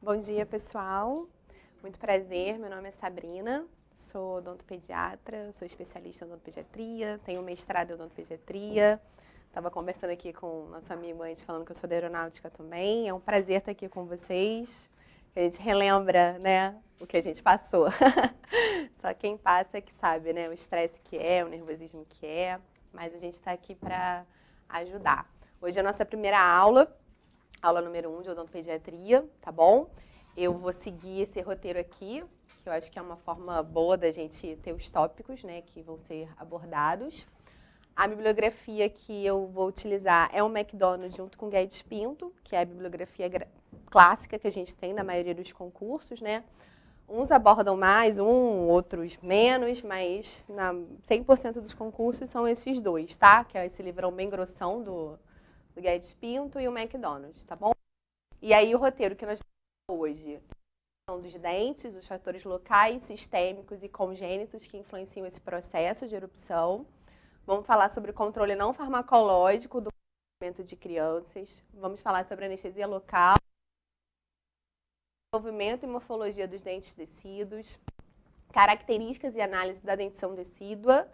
Bom dia, pessoal. Muito prazer, meu nome é Sabrina, sou odontopediatra, sou especialista em odontopediatria, tenho mestrado em odontopediatria. Estava conversando aqui com o nosso amigo antes, falando que eu sou da aeronáutica também. É um prazer estar aqui com vocês. A gente relembra, né, o que a gente passou. Só quem passa é que sabe, né, o estresse que é, o nervosismo que é. Mas a gente está aqui para ajudar. Hoje é a nossa primeira aula número 1 de odontopediatria, tá bom? Eu vou seguir esse roteiro aqui, que eu acho que é uma forma boa da gente ter os tópicos, né, que vão ser abordados. A bibliografia que eu vou utilizar é o McDonald's junto com o Guedes Pinto, que é a bibliografia clássica que a gente tem na maioria dos concursos, né? Uns abordam mais, outros menos, mas 100% dos concursos são esses dois, tá? Que é esse livrão bem grossão do Guedes Pinto e o McDonald's, tá bom? E aí o roteiro que nós vamos hoje são dos dentes, os fatores locais, sistêmicos e congênitos que influenciam esse processo de erupção. Vamos falar sobre o controle não farmacológico do comportamento de crianças. Vamos falar sobre anestesia local, desenvolvimento e morfologia dos dentes decíduos, características e análise da dentição decídua,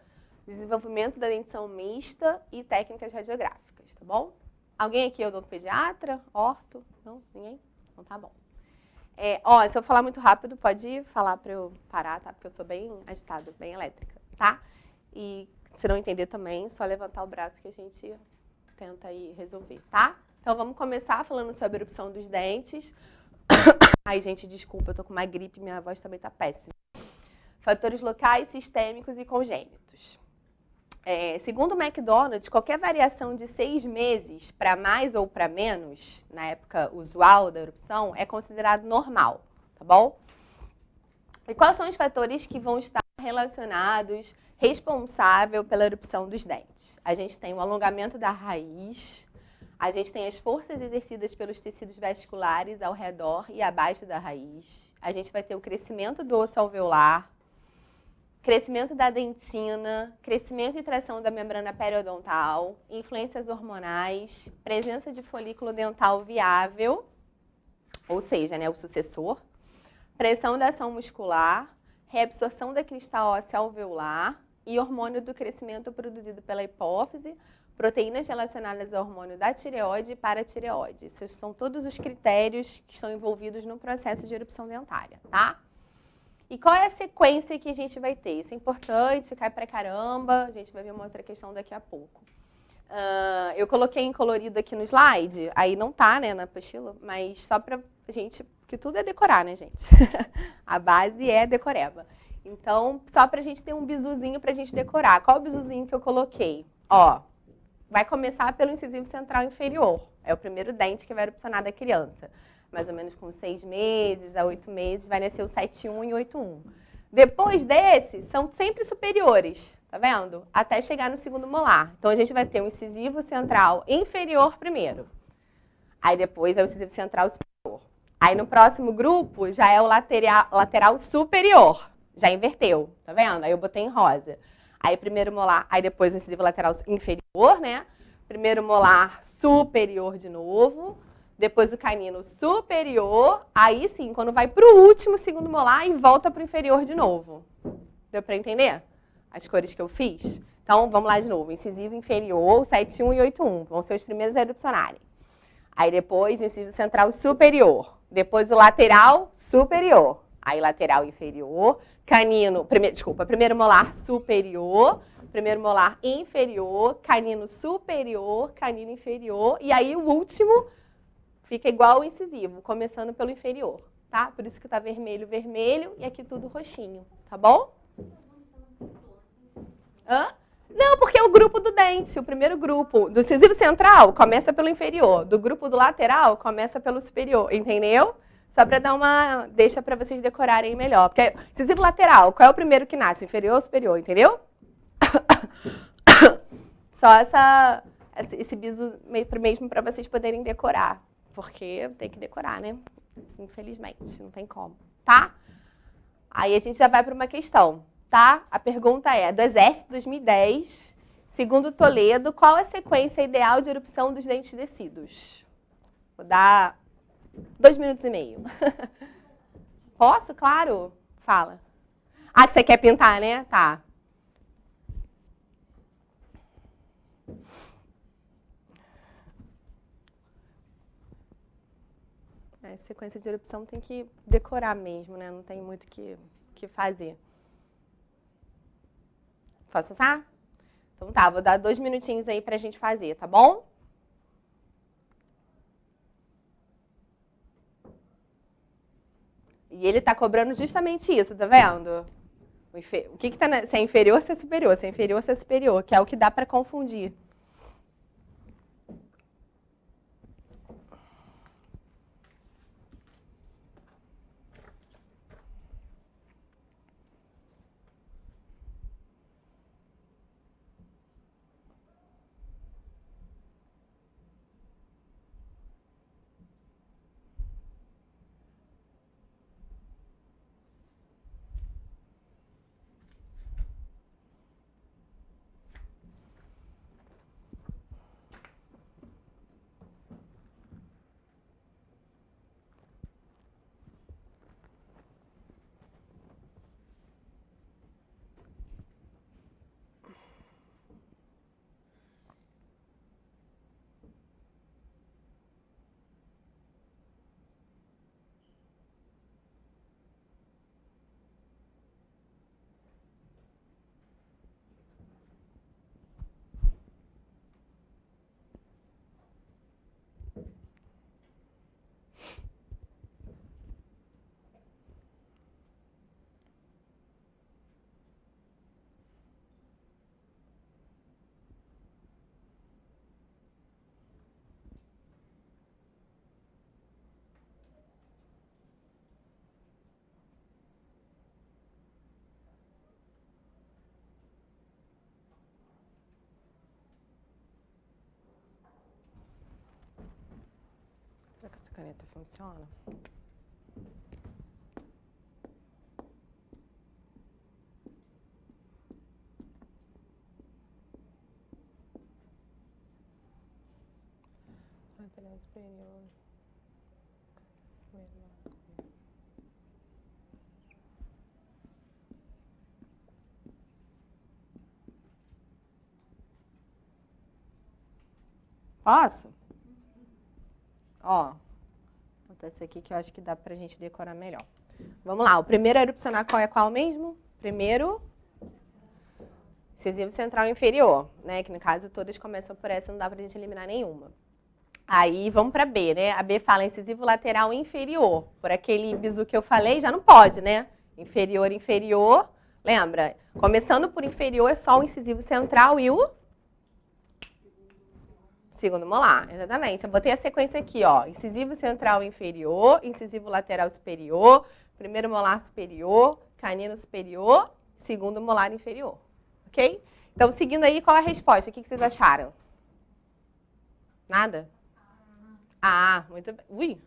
desenvolvimento da dentição mista e técnicas radiográficas, tá bom? Alguém aqui é odontopediatra? Orto? Não? Ninguém? Então tá bom. Se eu falar muito rápido, pode falar para eu parar, tá? Porque eu sou bem agitada, bem elétrica, tá? E se não entender também, só levantar o braço que a gente tenta aí resolver, tá? Então vamos começar falando sobre a erupção dos dentes. Ai, gente, desculpa, eu tô com uma gripe, minha voz também tá péssima. Fatores locais, sistêmicos e congênitos. Segundo o McDonald's, qualquer variação de 6 meses para mais ou para menos, na época usual da erupção, é considerado normal, tá bom? E quais são os fatores que vão estar relacionados, responsável pela erupção dos dentes? A gente tem o alongamento da raiz, a gente tem as forças exercidas pelos tecidos vasculares ao redor e abaixo da raiz, a gente vai ter o crescimento do osso alveolar, crescimento da dentina, crescimento e tração da membrana periodontal, influências hormonais, presença de folículo dental viável, ou seja, né, o sucessor, pressão da ação muscular, reabsorção da crista óssea alveolar e hormônio do crescimento produzido pela hipófise, proteínas relacionadas ao hormônio da tireoide e paratireoide. Esses são todos os critérios que estão envolvidos no processo de erupção dentária, tá? E qual é a sequência que a gente vai ter? Isso é importante, cai pra caramba, a gente vai ver uma outra questão daqui a pouco. Eu coloquei em colorido aqui no slide, aí não tá, né, na apostila, mas só pra gente, porque tudo é decorar, né, gente? A base é decoreba. Então, só pra gente ter um bisuzinho pra gente decorar. Qual é o bisuzinho que eu coloquei? Ó, vai começar pelo incisivo central inferior. É o primeiro dente que vai erupcionar da criança. Mais ou menos com 6 meses a 8 meses, vai nascer o 7.1 e 8.1. Depois desses, são sempre superiores, tá vendo? Até chegar no segundo molar. Então, a gente vai ter o incisivo central inferior primeiro. Aí, depois, é o incisivo central superior. Aí, no próximo grupo, já é o lateral superior. Já inverteu, tá vendo? Aí, eu botei em rosa. Aí, primeiro molar, aí depois o incisivo lateral inferior, né? Primeiro molar superior de novo. Depois o canino superior, aí sim, quando vai para o último segundo molar e volta para o inferior de novo. Deu para entender as cores que eu fiz? Então, vamos lá de novo. Incisivo inferior, 7.1 e 8.1. Vão ser os primeiros a erupcionarem. Aí depois, incisivo central superior. Depois o lateral superior. Aí lateral inferior. Canino, primeiro molar superior. Primeiro molar inferior. Canino superior. Canino inferior. E aí o último fica igual o incisivo, começando pelo inferior, tá? Por isso que tá vermelho, vermelho, e aqui tudo roxinho, tá bom? Não, porque é o grupo do dente, o primeiro grupo. Do incisivo central, começa pelo inferior. Do grupo do lateral, começa pelo superior, entendeu? Só para dar uma deixa para vocês decorarem melhor. Porque incisivo lateral, qual é o primeiro que nasce? O inferior ou superior, entendeu? Só esse biso mesmo para vocês poderem decorar. Porque tem que decorar, né? Infelizmente, não tem como, tá? Aí a gente já vai para uma questão, tá? A pergunta é, do Exército 2010, segundo Toledo, qual a sequência ideal de erupção dos dentes decíduos? Vou dar 2 minutos e meio. Posso? Claro. Fala. Ah, que você quer pintar, né? Tá. Sequência de erupção tem que decorar mesmo, né? Não tem muito o que fazer. Posso passar? Então tá, vou dar 2 minutinhos aí pra gente fazer, tá bom? E ele tá cobrando justamente isso, tá vendo? O que tá se é inferior, se é superior, se é inferior, se é superior, que é o que dá pra confundir. Será que essa caneta funciona? Lateral superior. Posso? Ó, vou botar esse aqui que eu acho que dá pra gente decorar melhor. Vamos lá, o primeiro a erupcionar qual é qual mesmo? Primeiro, incisivo central inferior, né? Que no caso todas começam por essa, não dá pra gente eliminar nenhuma. Aí vamos pra B, né? A B fala incisivo lateral inferior. Por aquele bizu que eu falei, já não pode, né? Inferior, inferior. Lembra? Começando por inferior é só o incisivo central e o segundo molar, exatamente. Eu botei a sequência aqui, ó. Incisivo central inferior, incisivo lateral superior, primeiro molar superior, canino superior, segundo molar inferior. Ok? Então, seguindo aí, qual é a resposta? O que vocês acharam? Nada? Ah, muito bem. Ui!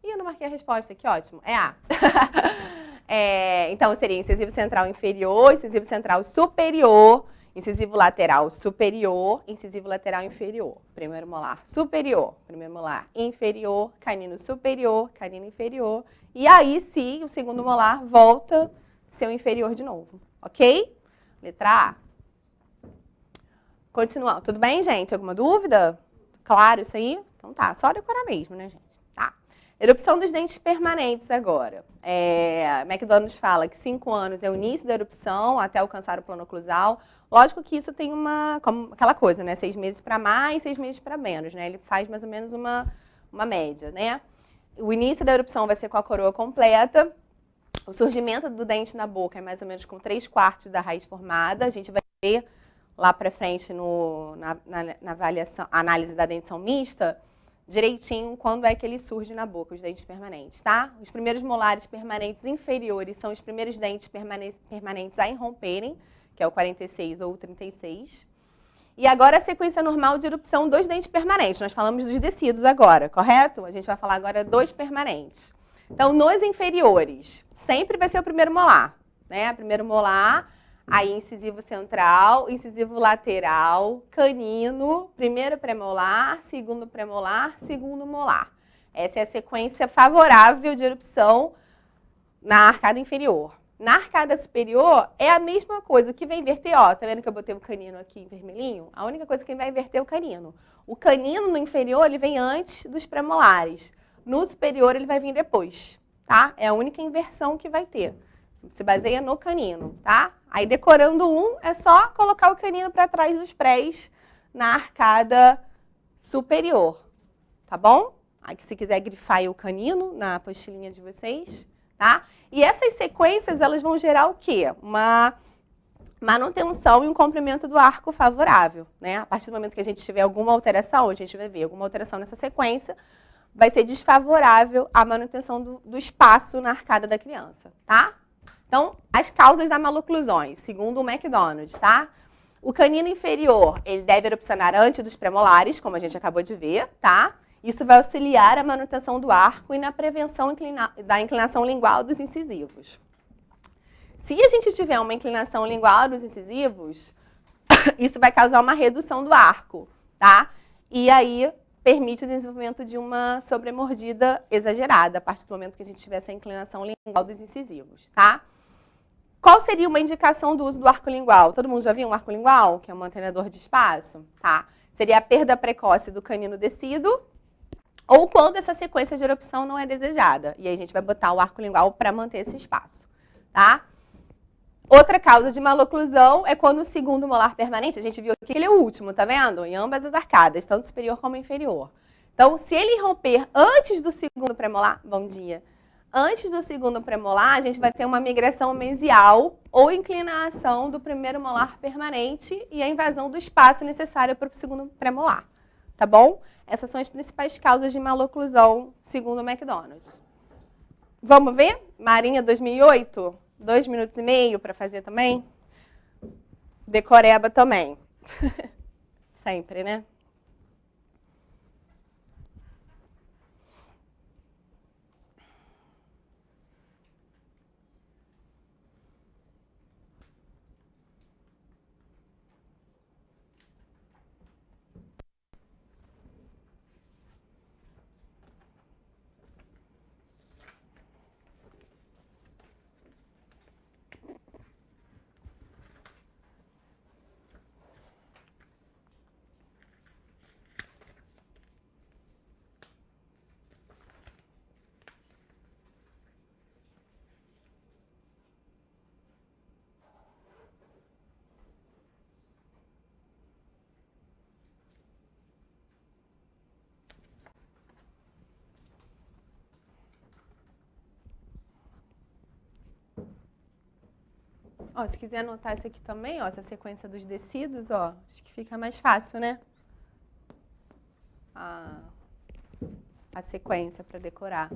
Ih, eu não marquei a resposta, que ótimo. É A. Então, seria incisivo central inferior, incisivo central superior, incisivo lateral superior, incisivo lateral inferior. Primeiro molar superior, primeiro molar inferior, canino superior, canino inferior. E aí, sim, o segundo molar volta a ser o inferior de novo. Ok? Letra A. Continuando. Tudo bem, gente? Alguma dúvida? Claro isso aí? Então tá, só decorar mesmo, né, gente? Tá. Erupção dos dentes permanentes agora. McDonald's fala que 5 anos é o início da erupção até alcançar o plano oclusal. Lógico que isso tem como aquela coisa, né? 6 meses para mais, 6 meses para menos, né? Ele faz mais ou menos uma média, né? O início da erupção vai ser com a coroa completa. O surgimento do dente na boca é mais ou menos com 3/4 da raiz formada. A gente vai ver lá para frente na avaliação, análise da dentição mista, direitinho quando é que ele surge na boca, os dentes permanentes, tá? Os primeiros molares permanentes inferiores são os primeiros dentes permanentes a irromperem, que é o 46 ou o 36. E agora a sequência normal de erupção dos dentes permanentes. Nós falamos dos descidos agora, correto? A gente vai falar agora dos permanentes. Então, nos inferiores, sempre vai ser o primeiro molar, né? Primeiro molar, aí incisivo central, incisivo lateral, canino, primeiro premolar, segundo molar. Essa é a sequência favorável de erupção na arcada inferior. Na arcada superior é a mesma coisa. O que vai inverter, ó, tá vendo que eu botei o canino aqui em vermelhinho? A única coisa que vai inverter é o canino. O canino no inferior, ele vem antes dos premolares. No superior, ele vai vir depois, tá? É a única inversão que vai ter. Se baseia no canino, tá? Aí, decorando um, é só colocar o canino para trás dos prés na arcada superior, tá bom? Aí, se quiser grifar aí o canino na apostilinha de vocês, tá? E essas sequências, elas vão gerar o quê? Uma manutenção e um comprimento do arco favorável, né? A partir do momento que a gente tiver alguma alteração, a gente vai ver alguma alteração nessa sequência, vai ser desfavorável à manutenção do espaço na arcada da criança, tá? Então, as causas da maloclusões, segundo o McDonald, tá? O canino inferior, ele deve erupcionar antes dos premolares, como a gente acabou de ver, tá? Isso vai auxiliar a manutenção do arco e na prevenção da inclinação lingual dos incisivos. Se a gente tiver uma inclinação lingual dos incisivos, isso vai causar uma redução do arco, tá? E aí permite o desenvolvimento de uma sobremordida exagerada, a partir do momento que a gente tiver essa inclinação lingual dos incisivos, tá? Qual seria uma indicação do uso do arco lingual? Todo mundo já viu um arco lingual, que é um mantenedor de espaço? Tá? Seria a perda precoce do canino descido, ou quando essa sequência de erupção não é desejada. E aí a gente vai botar o arco lingual para manter esse espaço, tá? Outra causa de maloclusão é quando o segundo molar permanente, a gente viu aqui que ele é o último, tá vendo? Em ambas as arcadas, tanto superior como inferior. Então, se ele romper antes do segundo premolar, bom dia, antes do segundo premolar, a gente vai ter uma migração mesial ou inclinação do primeiro molar permanente e a invasão do espaço necessário para o segundo premolar, tá bom? Essas são as principais causas de maloclusão, segundo o McDonald. Vamos ver? Marinha 2008, 2 minutos e meio para fazer também. Decoreba também. Sempre, né? Ó, se quiser anotar isso aqui também, ó, essa sequência dos descidos, ó, acho que fica mais fácil, né? A sequência para decorar.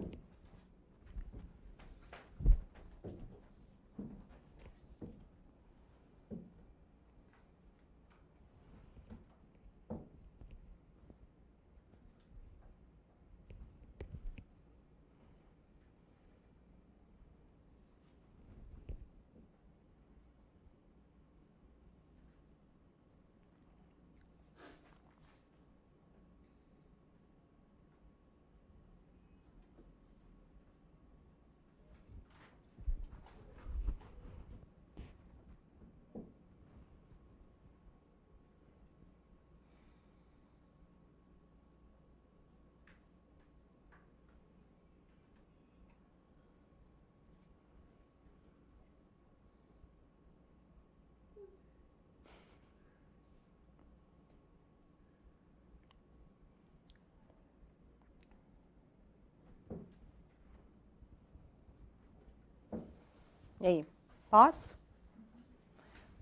E aí, posso?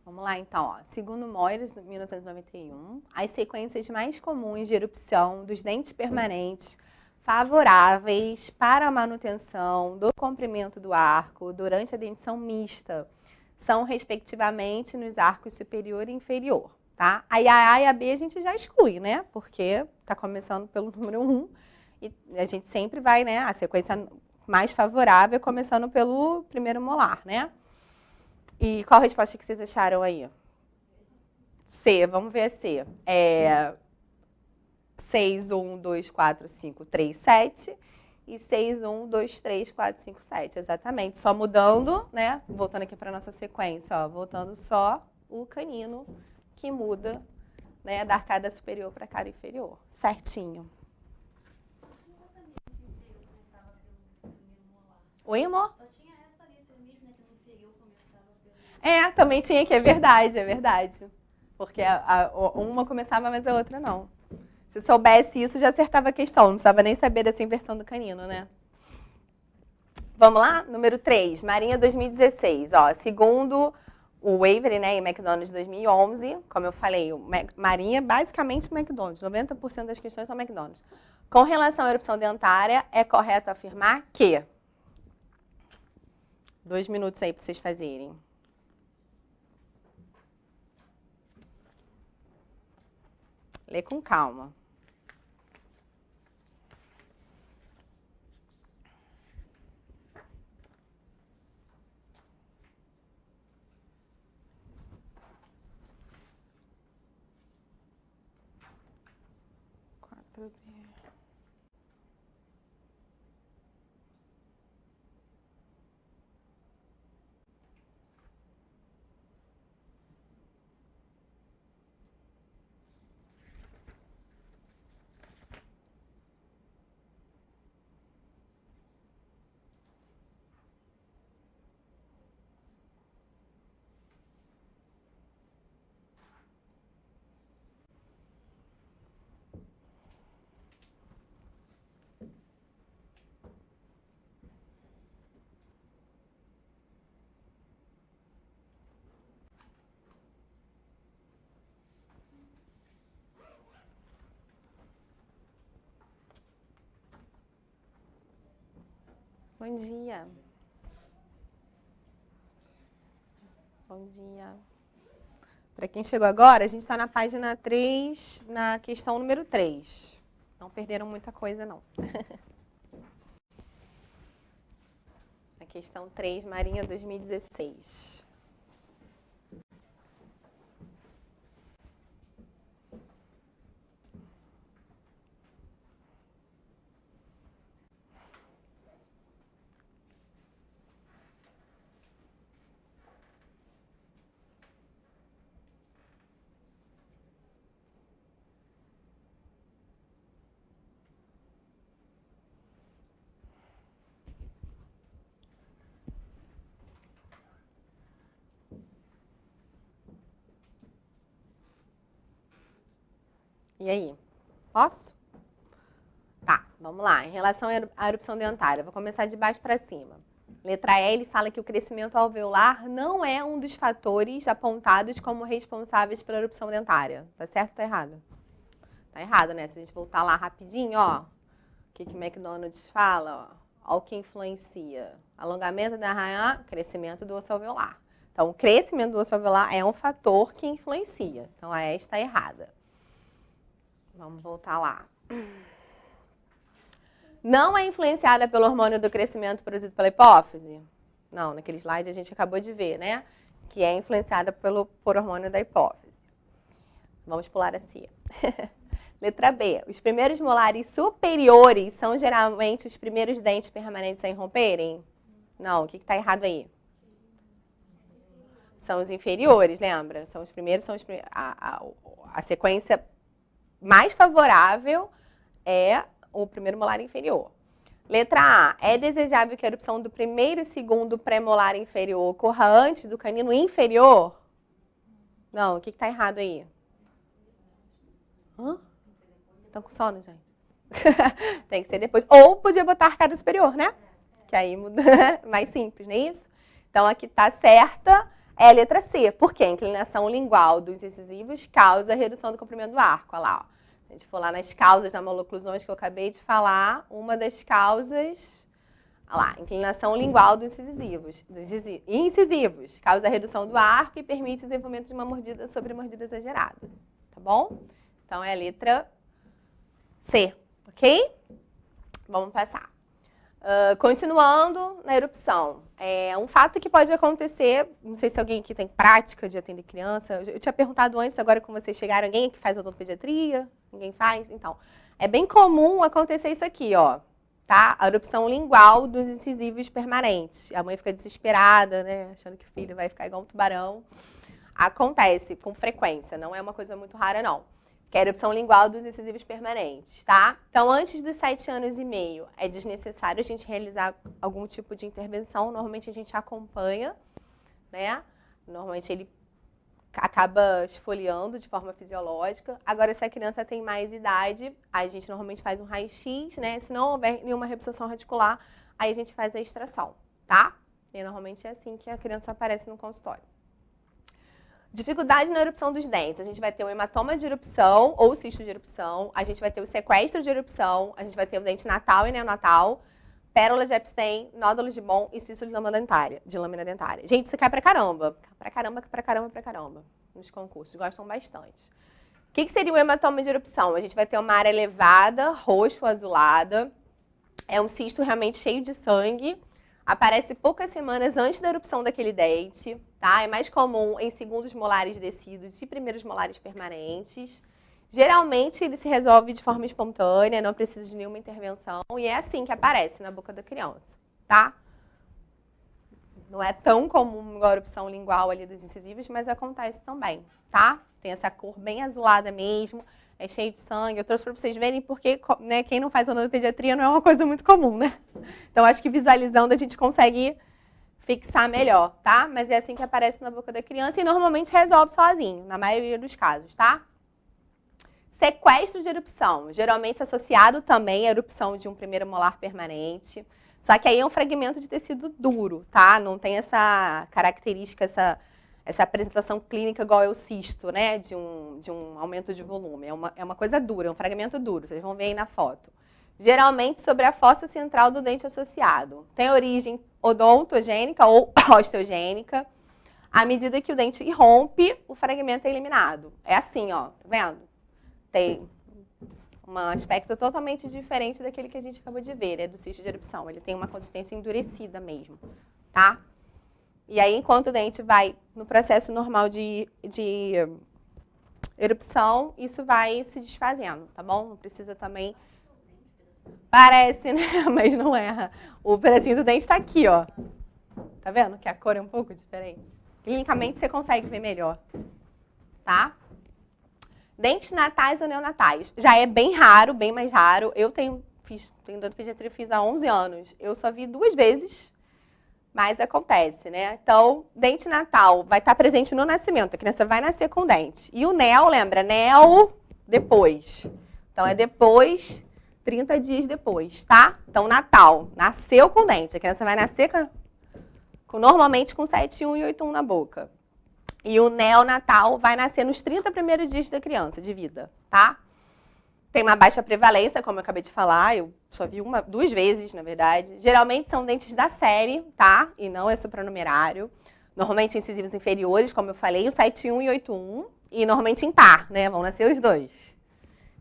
Vamos lá, então. Ó. Segundo Moyers, 1991, as sequências mais comuns de erupção dos dentes permanentes favoráveis para a manutenção do comprimento do arco durante a dentição mista são, respectivamente, nos arcos superior e inferior. Tá? Aí a A e a B a gente já exclui, né? Porque está começando pelo número 1 e a gente sempre vai, né? A sequência mais favorável começando pelo primeiro molar, né? E qual a resposta que vocês acharam aí? C, vamos ver a C. 6, 1, 2, 4, 5, 3, 7. E 6, 1, 2, 3, 4, 5, 7. Exatamente. Só mudando, né? Voltando aqui para a nossa sequência, ó. Voltando só o canino que muda, né? Da arcada superior para a arcada inferior. Certinho. Oi, amor? Só tinha essa letra mesmo, né? Que no inferior começava pelo... também tinha que, é verdade, é verdade. Porque uma começava, mas a outra não. Se soubesse isso, já acertava a questão. Não precisava nem saber dessa inversão do canino, né? Vamos lá? Número 3, Marinha 2016. Ó, segundo o Avery, né, e McDonald's 2011, como eu falei, Marinha basicamente McDonald's. 90% das questões são McDonald's. Com relação à erupção dentária, é correto afirmar que... 2 minutos aí para vocês fazerem. Lê com calma. Bom dia. Bom dia. Para quem chegou agora, a gente está na página 3, na questão número 3. Não perderam muita coisa, não. Na questão 3, Marinha 2016. E aí? Posso? Tá, vamos lá. Em relação à erupção dentária, vou começar de baixo para cima. Letra E, ele fala que o crescimento alveolar não é um dos fatores apontados como responsáveis pela erupção dentária. Tá certo ou tá errado? Tá errado, né? Se a gente voltar lá rapidinho, ó. O que McDonald's fala, ó. Ó o que influencia. Alongamento da arranha, crescimento do osso alveolar. Então, o crescimento do osso alveolar é um fator que influencia. Então, a E está errada. Vamos voltar lá. Não é influenciada pelo hormônio do crescimento produzido pela hipófise? Não, naquele slide a gente acabou de ver, né? Que é influenciada por hormônio da hipófise. Vamos pular a C. Letra B. Os primeiros molares superiores são geralmente os primeiros dentes permanentes sem romperem? Não, o que está errado aí? São os inferiores, lembra? São os primeiros, a sequência mais favorável é o primeiro molar inferior. Letra A. É desejável que a erupção do primeiro e segundo premolar inferior ocorra antes do canino inferior? Não, o que está errado aí? Estão com sono, gente? Tem que ser depois. Ou podia botar a arcada superior, né? Que aí muda mais simples, não é isso? Então, aqui está certa é a letra C. Porque a inclinação lingual dos incisivos causa a redução do comprimento do arco. Olha lá, ó. Se a gente for lá nas causas da maloclusões que eu acabei de falar, uma das causas... Olha lá, inclinação lingual dos incisivos. Causa a redução do arco e permite o desenvolvimento de uma mordida sobre mordida exagerada. Tá bom? Então, é a letra C, ok? Vamos passar. Continuando na erupção, um fato que pode acontecer, não sei se alguém aqui tem prática de atender criança, eu tinha perguntado antes, agora que vocês chegaram, alguém que faz odontopediatria? Ninguém faz? Então, é bem comum acontecer isso aqui, ó, tá? A erupção lingual dos incisivos permanentes. A mãe fica desesperada, né, achando que o filho vai ficar igual um tubarão. Acontece com frequência, não é uma coisa muito rara, não. Que é a erupção lingual dos incisivos permanentes, tá? Então, antes dos 7 anos e meio, é desnecessário a gente realizar algum tipo de intervenção. Normalmente, a gente acompanha, né? Normalmente, ele acaba esfoliando de forma fisiológica. Agora, se a criança tem mais idade, aí a gente normalmente faz um raio-x, né? Se não houver nenhuma reabsorção radicular, aí a gente faz a extração, tá? E normalmente é assim que a criança aparece no consultório. Dificuldade na erupção dos dentes. A gente vai ter o hematoma de erupção ou cisto de erupção. A gente vai ter o sequestro de erupção. A gente vai ter o dente natal e neonatal. Pérolas de Epstein, nódulos de Bohm e cisto de lâmina dentária. Gente, isso cai pra caramba. Pra caramba. Nos concursos. Gostam bastante. O que seria o hematoma de erupção? A gente vai ter uma área elevada, roxo, azulada. É um cisto realmente cheio de sangue. Aparece poucas semanas antes da erupção daquele dente, tá? É mais comum em segundos molares descidos e primeiros molares permanentes. Geralmente, ele se resolve de forma espontânea, não precisa de nenhuma intervenção. E é assim que aparece na boca da criança, tá? Não é tão comum igual a erupção lingual ali dos incisivos, mas acontece também, tá? Tem essa cor bem azulada mesmo. É cheio de sangue. Eu trouxe para vocês verem porque, né, quem não faz odontopediatria não é uma coisa muito comum, né? Então, acho que visualizando a gente consegue fixar melhor, tá? Mas é assim que aparece na boca da criança e normalmente resolve sozinho, na maioria dos casos, tá? Sequestro de erupção, geralmente associado também à erupção de um primeiro molar permanente. Só que aí é um fragmento de tecido duro, tá? Não tem essa característica, essa apresentação clínica igual é o cisto, né? De um aumento de volume. É uma coisa dura, é um fragmento duro, vocês vão ver aí na foto. Geralmente sobre a fossa central do dente associado. Tem origem odontogênica ou osteogênica. À medida que o dente irrompe, o fragmento é eliminado. É assim, ó, tá vendo? Tem um aspecto totalmente diferente daquele que a gente acabou de ver, né? Do cisto de erupção. Ele tem uma consistência endurecida mesmo, tá? E aí, enquanto o dente vai no processo normal de erupção, isso vai se desfazendo, tá bom? Não precisa também... Parece, né? Mas não é. O pedacinho do dente está aqui, ó. Tá vendo que a cor é um pouco diferente? Clinicamente, você consegue ver melhor, tá? Dentes natais ou neonatais. Já é bem raro, bem mais raro. Eu tenho odontopediatria, fiz há 11 anos. Eu só vi 2 vezes. Mas acontece, né? Então, dente natal vai estar presente no nascimento. A criança vai nascer com dente. E o neo, lembra? Neo, depois. Então, é depois, 30 dias depois, tá? Então, natal, nasceu com dente. A criança vai nascer normalmente com 7,1 e 8,1 na boca. E o neonatal vai nascer nos 30 primeiros dias da criança, de vida, tá? Tem uma baixa prevalência, como eu acabei de falar, eu só vi 2 vezes, na verdade. Geralmente são dentes da série, tá? E não é supranumerário. Normalmente incisivos inferiores, como eu falei, o 7,1 e 8,1. E normalmente impar, né? Vão nascer os 2.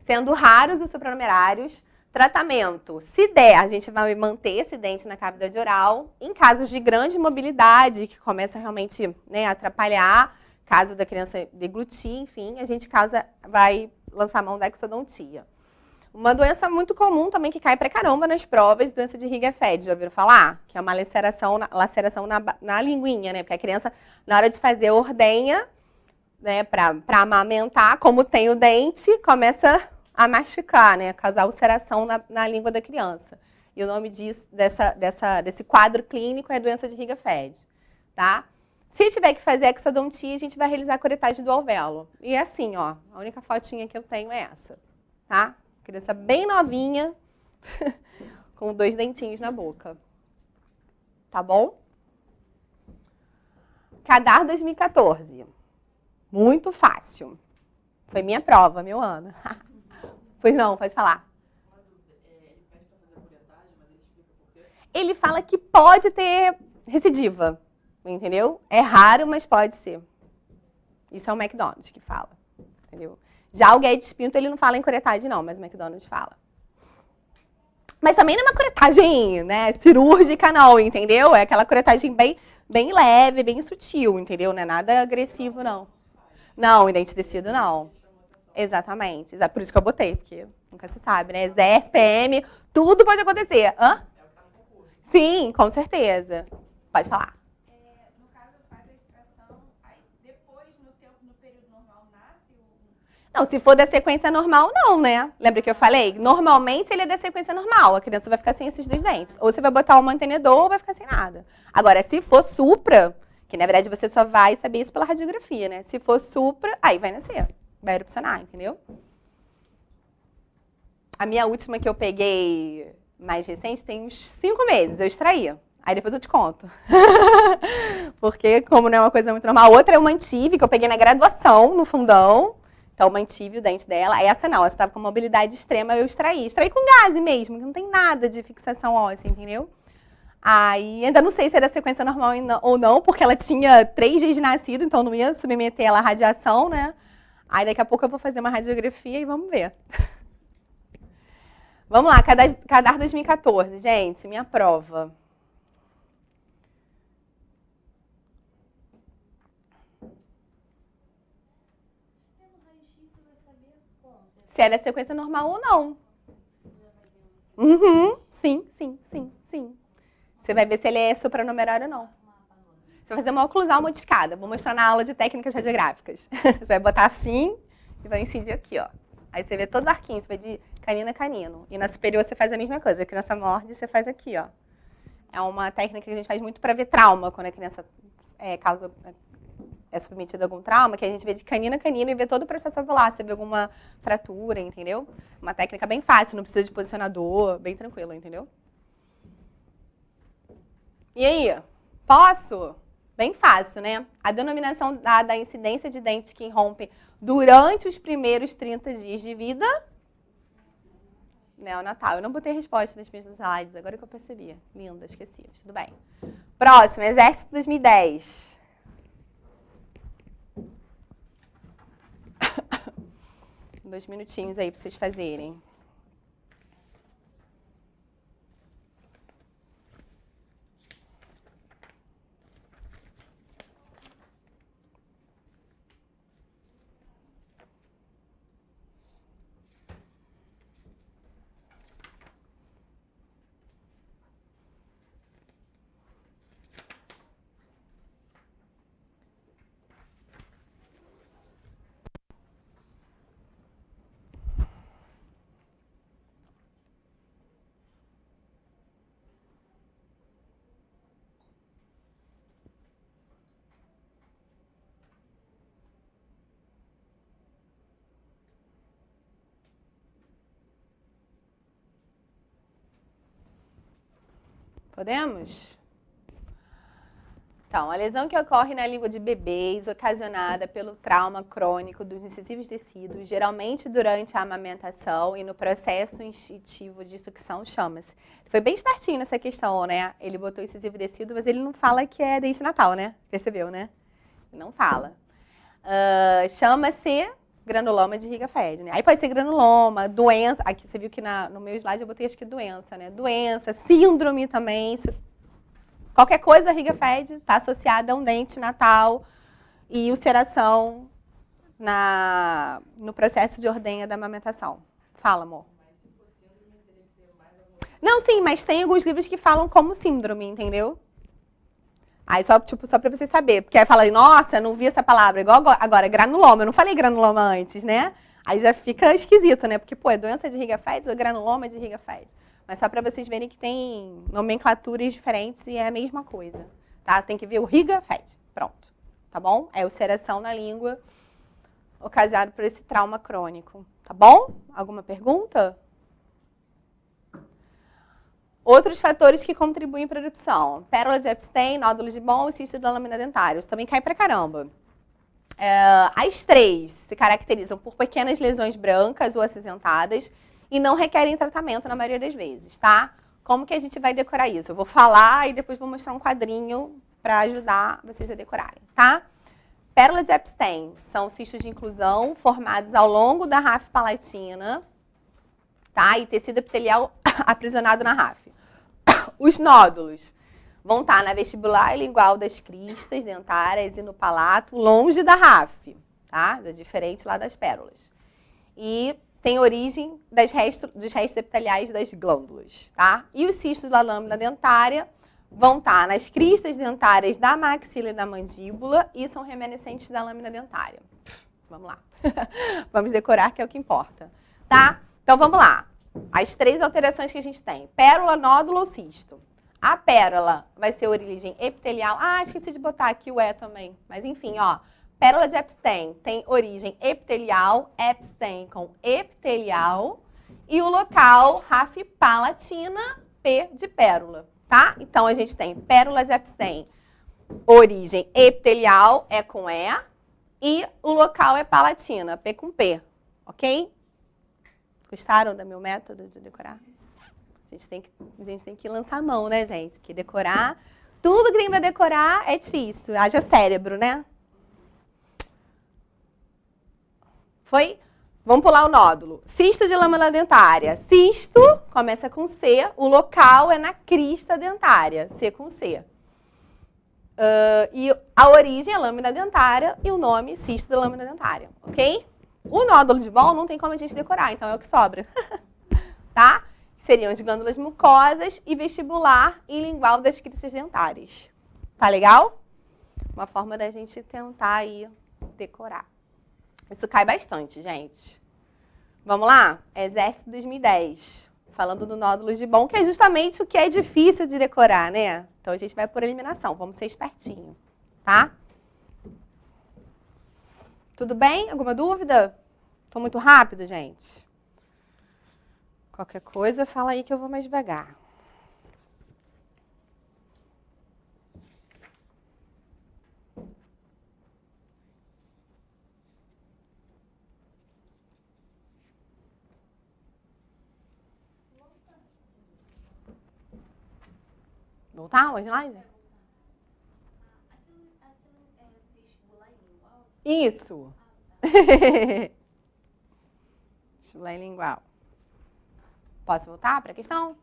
Sendo raros os supranumerários, tratamento. Se der, a gente vai manter esse dente na cavidade oral. Em casos de grande mobilidade, que começa realmente, né, a atrapalhar, caso da criança deglutir, enfim, a gente vai lançar a mão da exodontia. Uma doença muito comum também que cai pra caramba nas provas, doença de Riga-Fed, já ouviram falar? Que é uma laceração na linguinha, né? Porque a criança, na hora de fazer a ordenha, né, pra amamentar, como tem o dente, começa a mastigar, né? Causar ulceração na língua da criança. E o nome desse quadro clínico é doença de Riga-Fed, tá? Se tiver que fazer exodontia, a gente vai realizar a curetagem do alvéolo. E é assim, ó, a única fotinha que eu tenho é essa, tá? Criança bem novinha, com 2 dentinhos na boca. Tá bom? CADAR 2014. Muito fácil. Foi minha prova, meu ano. Pois não, pode falar. Ele fala que pode ter recidiva. Entendeu? É raro, mas pode ser. Isso é o McDonald's que fala. Entendeu? Já o Guedes Pinto, ele não fala em curetagem, não, mas o McDonald's fala. Mas também não é uma curetagem, né, cirúrgica, não, entendeu? É aquela curetagem bem leve, bem sutil, entendeu? Não é nada agressivo, não. Não, dente de tecido, não. Exatamente. Por isso que eu botei, porque nunca se sabe, né? Exército, PM, tudo pode acontecer. Hã? Sim, com certeza. Pode falar. No caso, faz a extração, aí depois, no período normal, nasce o... Não, se for da sequência normal, não, né? Lembra que eu falei? Normalmente ele é da sequência normal. A criança vai ficar sem esses dois dentes. Ou você vai botar um mantenedor ou vai ficar sem nada. Agora, se for supra, que na verdade você só vai saber isso pela radiografia, né? Se for supra, aí vai nascer. Vai erupcionar, entendeu? A minha última que eu peguei mais recente tem uns 5 meses. Eu extraí. Aí depois eu te conto. Porque como não é uma coisa muito normal. A outra eu mantive, que eu peguei na graduação, no fundão. Então, eu mantive o dente dela. Essa não, essa estava com mobilidade extrema, eu extraí. Extraí com gás mesmo, que não tem nada de fixação óssea, entendeu? Aí, ainda não sei se era sequência normal ou não, porque ela tinha 3 dias de nascido, então não ia submeter ela à radiação, né? Aí, daqui a pouco eu vou fazer uma radiografia e vamos ver. Vamos lá, Cadar 2014. Gente, minha prova. Se era sequência normal ou não. Uhum, sim. Você vai ver se ele é supranumerário ou não. Você vai fazer uma oclusal modificada. Vou mostrar na aula de técnicas radiográficas. Você vai botar assim e vai incidir aqui, ó. Aí você vê todo o arquinho, você vai de canino a canino. E na superior você faz a mesma coisa. A criança morde, você faz aqui, ó. É uma técnica que a gente faz muito para ver trauma, quando a criança é submetida a algum trauma, que a gente vê de canino a canino e vê todo o processo alveolar. Você vê alguma fratura, entendeu? Uma técnica bem fácil, não precisa de posicionador, bem tranquilo, entendeu? E aí? Posso? Bem fácil, né? A denominação da incidência de dentes que rompem durante os primeiros 30 dias de vida. Neonatal. Eu não botei resposta nas minhas slides, agora que eu percebi. Linda, esqueci, mas tudo bem. Próximo, Exército 2010. Dois minutinhos aí para vocês fazerem. Podemos? Então, a lesão que ocorre na língua de bebês, ocasionada pelo trauma crônico dos incisivos tecidos, geralmente durante a amamentação e no processo instintivo de sucção, chama-se. Foi bem espertinho nessa questão, né? Ele botou incisivo tecido, mas ele não fala que é dente natal, né? Percebeu, né? Não fala. Chama-se granuloma de Riga-Fed, né? Aí pode ser granuloma, doença. Aqui você viu que no meu slide eu botei acho que doença, né? Doença, síndrome também. Qualquer coisa Riga-Fed está associada a um dente natal e ulceração no processo de ordenha da amamentação. Fala, amor. Não, sim, mas tem alguns livros que falam como síndrome, entendeu? Aí só para você saber, porque aí fala, nossa, não vi essa palavra, igual agora, granuloma, eu não falei granuloma antes, né? Aí já fica esquisito, né? Porque, pô, é doença de Riga-Fed ou granuloma de Riga-Fed? Mas só para vocês verem que tem nomenclaturas diferentes e é a mesma coisa, tá? Tem que ver o Riga-Fed, pronto, tá bom? É ulceração na língua ocasionado por esse trauma crônico, tá bom? Alguma pergunta? Outros fatores que contribuem para a erupção. Pérola de Epstein, nódulo de Bohm e cisto da lâmina dentária. Isso também cai pra caramba. As 3 se caracterizam por pequenas lesões brancas ou acinzentadas e não requerem tratamento na maioria das vezes, tá? Como que a gente vai decorar isso? Eu vou falar e depois vou mostrar um quadrinho para ajudar vocês a decorarem, tá? Pérola de Epstein são cistos de inclusão formados ao longo da rafe palatina, tá? E tecido epitelial aprisionado na RAF. Os nódulos vão estar na vestibular lingual das cristas dentárias e no palato, longe da RAF, tá? É diferente lá das pérolas. E tem origem dos restos epiteliais das glândulas, tá? E os cistos da lâmina dentária vão estar nas cristas dentárias da maxila e da mandíbula e são remanescentes da lâmina dentária. Vamos lá. Vamos decorar, que é o que importa, tá? Então, vamos lá. As 3 alterações que a gente tem. Pérola, nódulo ou cisto. A pérola vai ser origem epitelial. Ah, esqueci de botar aqui o E também. Mas, enfim, ó. Pérola de Epstein tem origem epitelial, Epstein com epitelial. E o local, RAF palatina, P de pérola, tá? Então, a gente tem pérola de Epstein, origem epitelial, E com E. E o local é palatina, P com P, ok? Gostaram do meu método de decorar? A gente tem que lançar a mão, né, gente? Porque decorar, tudo que tem pra decorar é difícil. Haja cérebro, né? Foi? Vamos pular o nódulo. Cisto de lâmina dentária. Cisto começa com C, o local é na crista dentária, C com C. E a origem é lâmina dentária e o nome cisto de lâmina dentária, ok? O nódulo de Boll não tem como a gente decorar, então é o que sobra, tá? Seriam as glândulas mucosas e vestibular e lingual das cristas dentárias. Tá legal? Uma forma da gente tentar aí decorar. Isso cai bastante, gente. Vamos lá? Exército 2010. Falando do nódulo de Boll, que é justamente o que é difícil de decorar, né? Então, a gente vai por eliminação. Vamos ser espertinho, tá? Tudo bem? Alguma dúvida? Tô muito rápido, gente? Qualquer coisa, fala aí que eu vou mais devagar. Voltar o slide? Isso. Vestibular lingual. Posso voltar para a questão?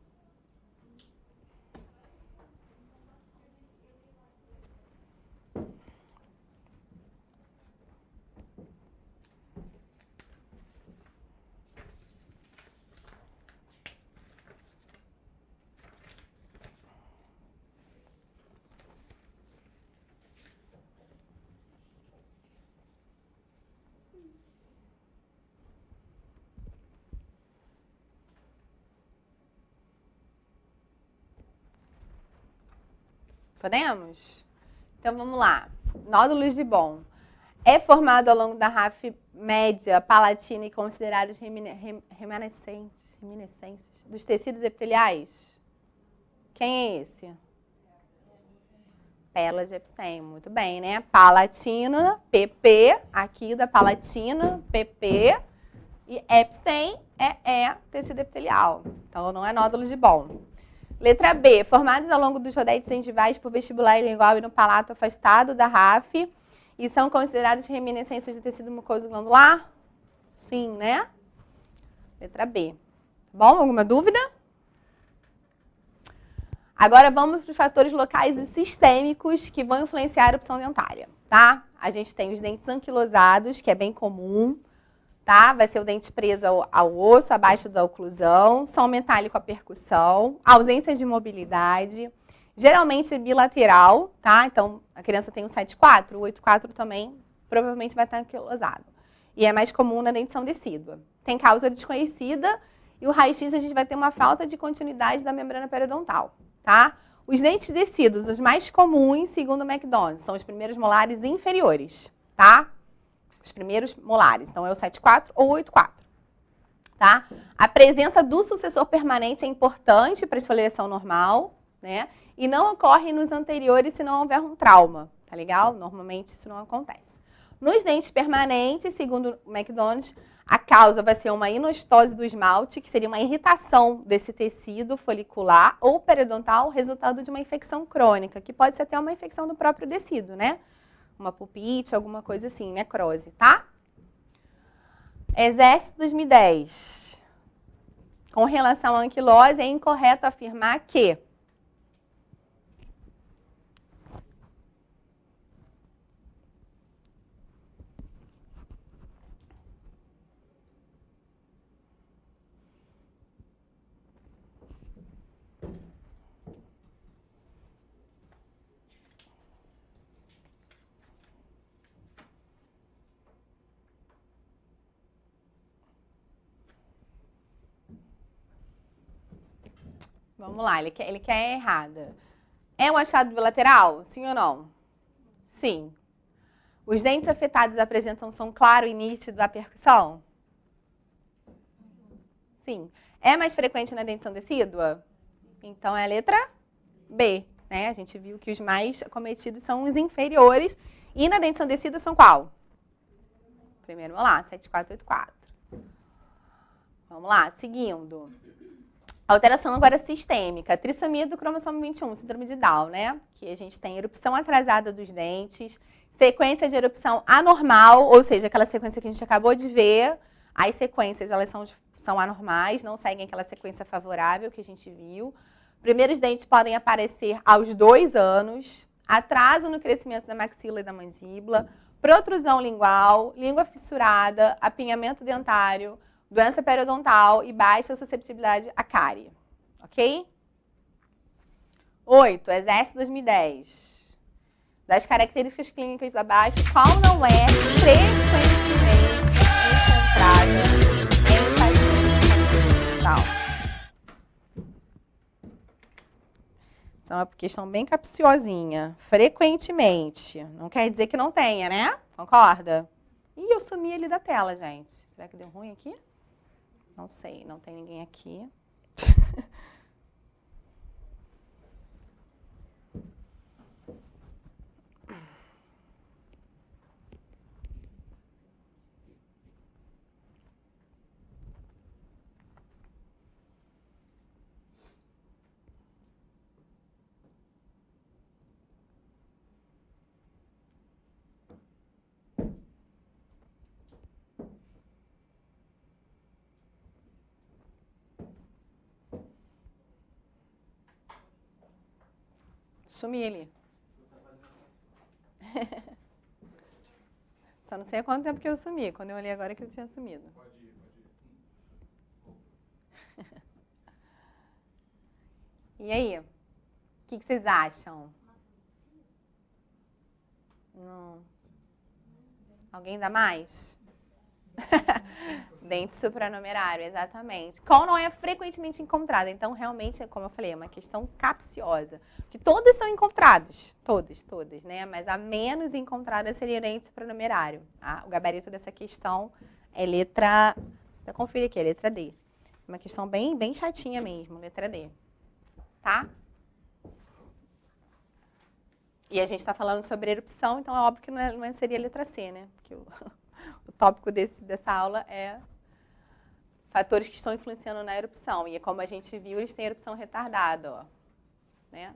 Podemos? Então, vamos lá. Nódulos de Boll. É formado ao longo da RAF média, palatina e considerados reminiscências dos tecidos epiteliais? Quem é esse? Pérola de Epstein. Muito bem, né? Palatina, PP, aqui da palatina, PP. E Epstein é tecido epitelial. Então, não é nódulo de Boll. Letra B. Formados ao longo dos rodetes gengivais por vestibular e lingual e no palato afastado da RAF e são considerados reminiscências do tecido mucoso glandular? Sim, né? Letra B. Bom, alguma dúvida? Agora vamos para os fatores locais e sistêmicos que vão influenciar a opção dentária, tá? A gente tem os dentes anquilosados, que é bem comum, tá? Vai ser o dente preso ao osso, abaixo da oclusão, som metálico à percussão, ausência de mobilidade, geralmente bilateral, tá? Então, a criança tem um 7,4, o 8,4 também provavelmente vai estar anquilosado. E é mais comum na dentição decídua. Tem causa desconhecida e o raio-x a gente vai ter uma falta de continuidade da membrana periodontal, tá? Os dentes decíduos, os mais comuns, segundo o McDonald, são os primeiros molares inferiores, tá? Os primeiros molares. Então, é o 7,4 ou 8,4. Tá? A presença do sucessor permanente é importante para a esfoliação normal, né? E não ocorre nos anteriores se não houver um trauma, tá legal? Normalmente isso não acontece. Nos dentes permanentes, segundo o McDonald, a causa vai ser uma inostose do esmalte, que seria uma irritação desse tecido folicular ou periodontal, resultado de uma infecção crônica, que pode ser até uma infecção do próprio tecido, né? Uma pulpite, alguma coisa assim, necrose, tá? Exército 2010. Com relação à anquilose, é incorreto afirmar que vamos lá, ele quer errada. É um achado bilateral? Sim ou não? Sim. Os dentes afetados apresentam som claro início da percussão? Sim. É mais frequente na dentição decídua? Então é a letra B, né? A gente viu que os mais acometidos são os inferiores. E na dentição decídua são qual? Primeiro, vamos lá, 7484. Vamos lá, seguindo. Alteração agora sistêmica, trissomia do cromossomo 21, síndrome de Down, né? Que a gente tem erupção atrasada dos dentes, sequência de erupção anormal, ou seja, aquela sequência que a gente acabou de ver. As sequências, elas são anormais, não seguem aquela sequência favorável que a gente viu. Primeiros dentes podem aparecer aos 2 anos, atraso no crescimento da maxila e da mandíbula, protrusão lingual, língua fissurada, apinhamento dentário, doença periodontal e baixa susceptibilidade à cárie. Ok? 8. Exército 2010. Das características clínicas da baixa, qual não é frequentemente encontrada em pacientes dental? Essa é uma questão bem capciosinha. Frequentemente. Não quer dizer que não tenha, né? Concorda? Ih, eu sumi ali da tela, gente. Será que deu ruim aqui? Não sei, não tem ninguém aqui. Sumi ali. Só não sei há quanto tempo que eu sumi. Quando eu olhei agora que eu tinha sumido. Pode ir. E aí? O que vocês acham? Não. Alguém dá mais? Dente supranumerário, exatamente. Qual não é frequentemente encontrada. Então, realmente, como eu falei, é uma questão capciosa. Porque todos são encontrados. Todas, né? Mas a menos encontrada seria dente supranumerário. O gabarito dessa questão é letra... Vou conferir aqui, é letra D. Uma questão bem, bem chatinha mesmo, letra D. Tá? E a gente está falando sobre erupção, então é óbvio que não seria letra C, né? Porque o tópico dessa aula é fatores que estão influenciando na erupção. E como a gente viu, eles têm erupção retardada, ó. Né?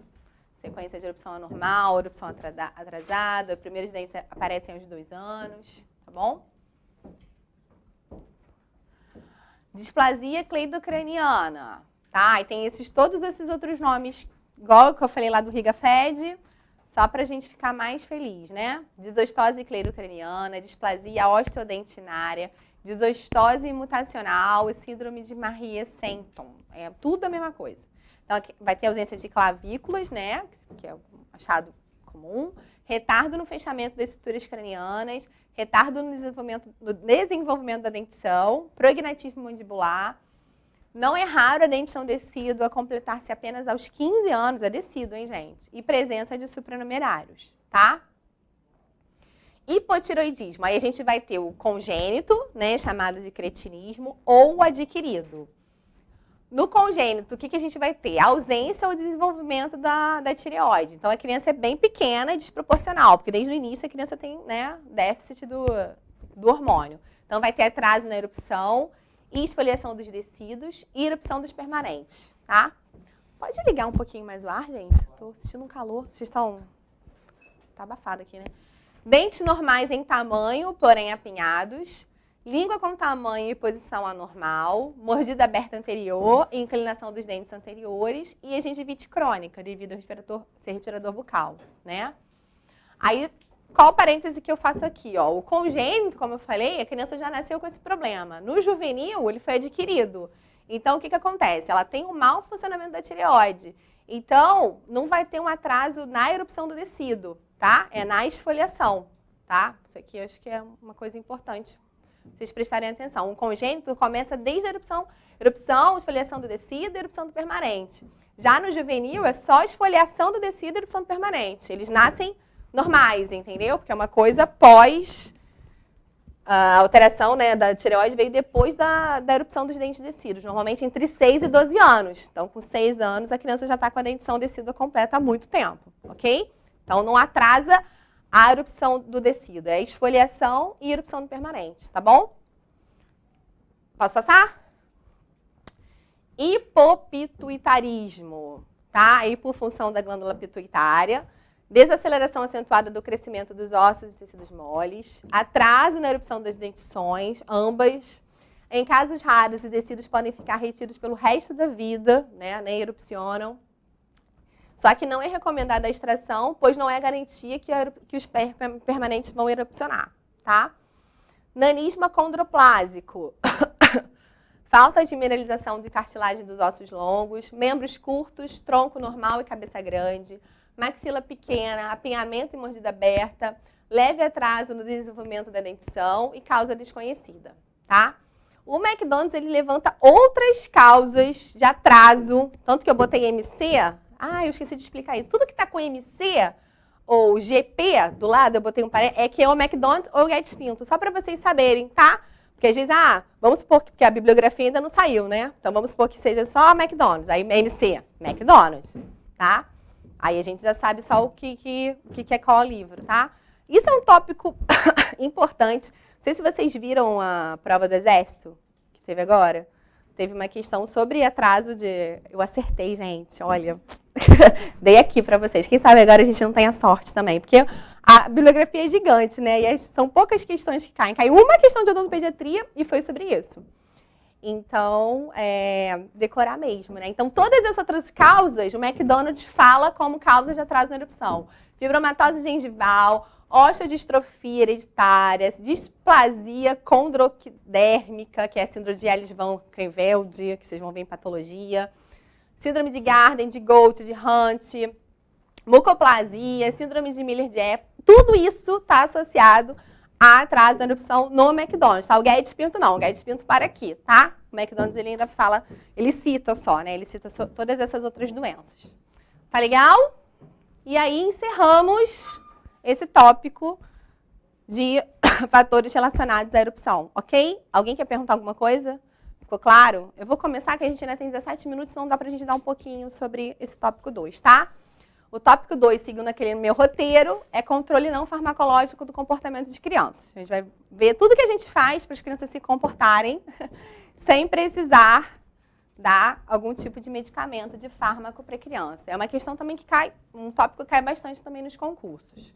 Sequência de erupção anormal, erupção atrasada, primeiros dentes aparecem aos 2 anos, tá bom? Displasia cleidocraniana, tá? E tem todos esses outros nomes, igual que eu falei lá do Riga-Fed, só pra gente ficar mais feliz, né? Desostose cleidocraniana, displasia osteodentinária, desostose mutacional e síndrome de Marie-Senton. É tudo a mesma coisa. Então, aqui vai ter ausência de clavículas, né? Que é um achado comum. Retardo no fechamento das estruturas cranianas. Retardo no desenvolvimento da dentição. Prognatismo mandibular. Não é raro a dentição decídua completar-se apenas aos 15 anos. É decíduo, hein, gente? E presença de supranumerários, tá? Hipotiroidismo. Aí a gente vai ter o congênito, né, chamado de cretinismo, ou o adquirido. No congênito, o que a gente vai ter? A ausência ou desenvolvimento da tireoide. Então, a criança é bem pequena e desproporcional, porque desde o início a criança tem, né, déficit do hormônio. Então, vai ter atraso na erupção, esfoliação dos decíduos e erupção dos permanentes, tá? Pode ligar um pouquinho mais o ar, gente? Estou sentindo um calor. Vocês estão... Tá abafado aqui, né? Dentes normais em tamanho, porém apinhados. língua com tamanho e posição anormal, mordida aberta anterior e inclinação dos dentes anteriores e a gengivite crônica, devido ao ser respirador bucal, né? Aí, qual parêntese que eu faço aqui? Ó? O congênito, como eu falei, a criança já nasceu com esse problema. No juvenil, ele foi adquirido. Então, o que acontece? Ela tem um mau funcionamento da tireoide. Então, não vai ter um atraso na erupção do tecido, tá? É na esfoliação, tá? Isso aqui eu acho que é uma coisa importante vocês prestarem atenção. O congênito começa desde a erupção, esfoliação do tecido e erupção do permanente. Já no juvenil, é só esfoliação do tecido e erupção do permanente. Eles nascem normais, entendeu? Porque é uma coisa pós a alteração, né, da tireoide veio depois da erupção dos dentes decíduos, normalmente entre 6 e 12 anos. Então, com 6 anos, a criança já está com a dentição decídua completa há muito tempo, ok? Então, não atrasa a erupção do decíduo, é esfoliação e erupção do permanente, tá bom? Posso passar? Hipopituitarismo, tá? Hipofunção da glândula pituitária. Desaceleração acentuada do crescimento dos ossos e tecidos moles, atraso na erupção das dentições, ambas. Em casos raros, os tecidos podem ficar retidos pelo resto da vida, né? Nem erupcionam. Só que não é recomendada a extração, pois não é garantia que os permanentes vão erupcionar, tá? Nanismo acondroplásico. Falta de mineralização de cartilagem dos ossos longos, membros curtos, tronco normal e cabeça grande, maxila pequena, apinhamento e mordida aberta, leve atraso no desenvolvimento da dentição e causa desconhecida, tá? O McDonald's, ele levanta outras causas de atraso, tanto que eu botei MC, eu esqueci de explicar isso, tudo que tá com MC ou GP do lado, eu botei um parênteses, é que é o McDonald's ou o Gates Pinto, só para vocês saberem, tá? Porque às vezes, vamos supor que a bibliografia ainda não saiu, né? Então vamos supor que seja só McDonald's, aí MC, McDonald's, tá? Aí a gente já sabe só o que é qual livro, tá? Isso é um tópico importante. Não sei se vocês viram a prova do Exército, que teve agora. Teve uma questão sobre atraso de... Eu acertei, gente, olha. Dei aqui pra vocês. Quem sabe agora a gente não tem a sorte também. Porque a bibliografia é gigante, né? E são poucas questões que caem. Caiu uma questão de odontopediatria e foi sobre isso. Então, decorar mesmo, né? Então, todas essas outras causas, o McDonald's fala como causas de atraso na erupção. Fibromatose gengival, osteodistrofia hereditária, displasia condroquidérmica, que é a síndrome de Ellis-Van-Creveld, que vocês vão ver em patologia, síndrome de Garden, de Gout, de Hunt, mucoplasia, síndrome de Miller-Jeff, tudo isso está associado a atraso na erupção no McDonald's, tá? O Guedes Pinto não, o Guedes Pinto para aqui, tá? O McDonald's ele ainda fala, ele cita só, né? Ele cita todas essas outras doenças. Tá legal? E aí encerramos esse tópico de fatores relacionados à erupção, ok? Alguém quer perguntar alguma coisa? Ficou claro? Eu vou começar, que a gente ainda tem 17 minutos, então dá pra gente dar um pouquinho sobre esse tópico 2, tá? O tópico 2, seguindo aquele meu roteiro, é controle não farmacológico do comportamento de crianças. A gente vai ver tudo que a gente faz para as crianças se comportarem sem precisar dar algum tipo de medicamento, de fármaco para a criança. É uma questão também que cai, um tópico que cai bastante também nos concursos.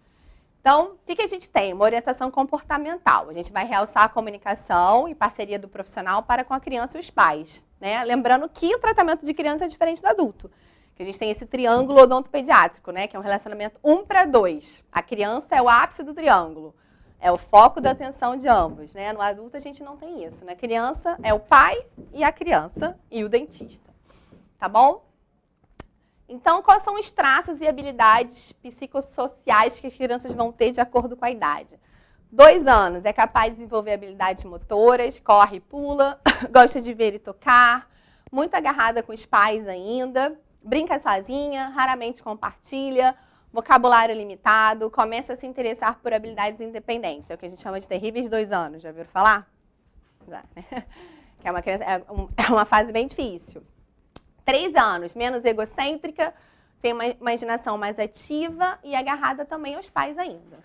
Então, o que a gente tem? Uma orientação comportamental. A gente vai realçar a comunicação e parceria do profissional para com a criança e os pais, né? Lembrando que o tratamento de criança é diferente do adulto. Que a gente tem esse triângulo odontopediátrico, né? Que é um relacionamento 1:2. A criança é o ápice do triângulo. É o foco da atenção de ambos, né? No adulto a gente não tem isso, né? Criança é o pai e a criança e o dentista. Tá bom? Então, quais são os traços e habilidades psicossociais que as crianças vão ter de acordo com a idade? 2 anos, é capaz de desenvolver habilidades motoras, corre e pula, gosta de ver e tocar, muito agarrada com os pais ainda, brinca sozinha, raramente compartilha, vocabulário limitado, começa a se interessar por habilidades independentes. É o que a gente chama de terríveis 2 anos. Já ouviram falar? Já, né? Que é uma criança, é uma fase bem difícil. 3 anos, menos egocêntrica, tem uma imaginação mais ativa e agarrada também aos pais ainda.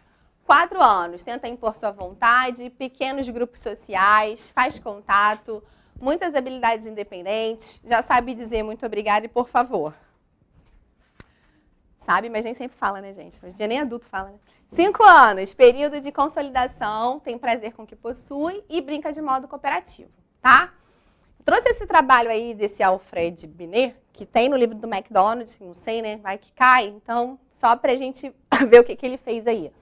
4 anos, tenta impor sua vontade, pequenos grupos sociais, faz contato, muitas habilidades independentes, já sabe dizer muito obrigada e por favor. Sabe, mas nem sempre fala, né, gente? Hoje em dia nem adulto fala, né? 5 anos, período de consolidação, tem prazer com o que possui e brinca de modo cooperativo, tá? Trouxe esse trabalho aí desse Alfred Binet, que tem no livro do McDonald, não sei, né? Vai que cai. Então, só pra gente ver o que ele fez aí.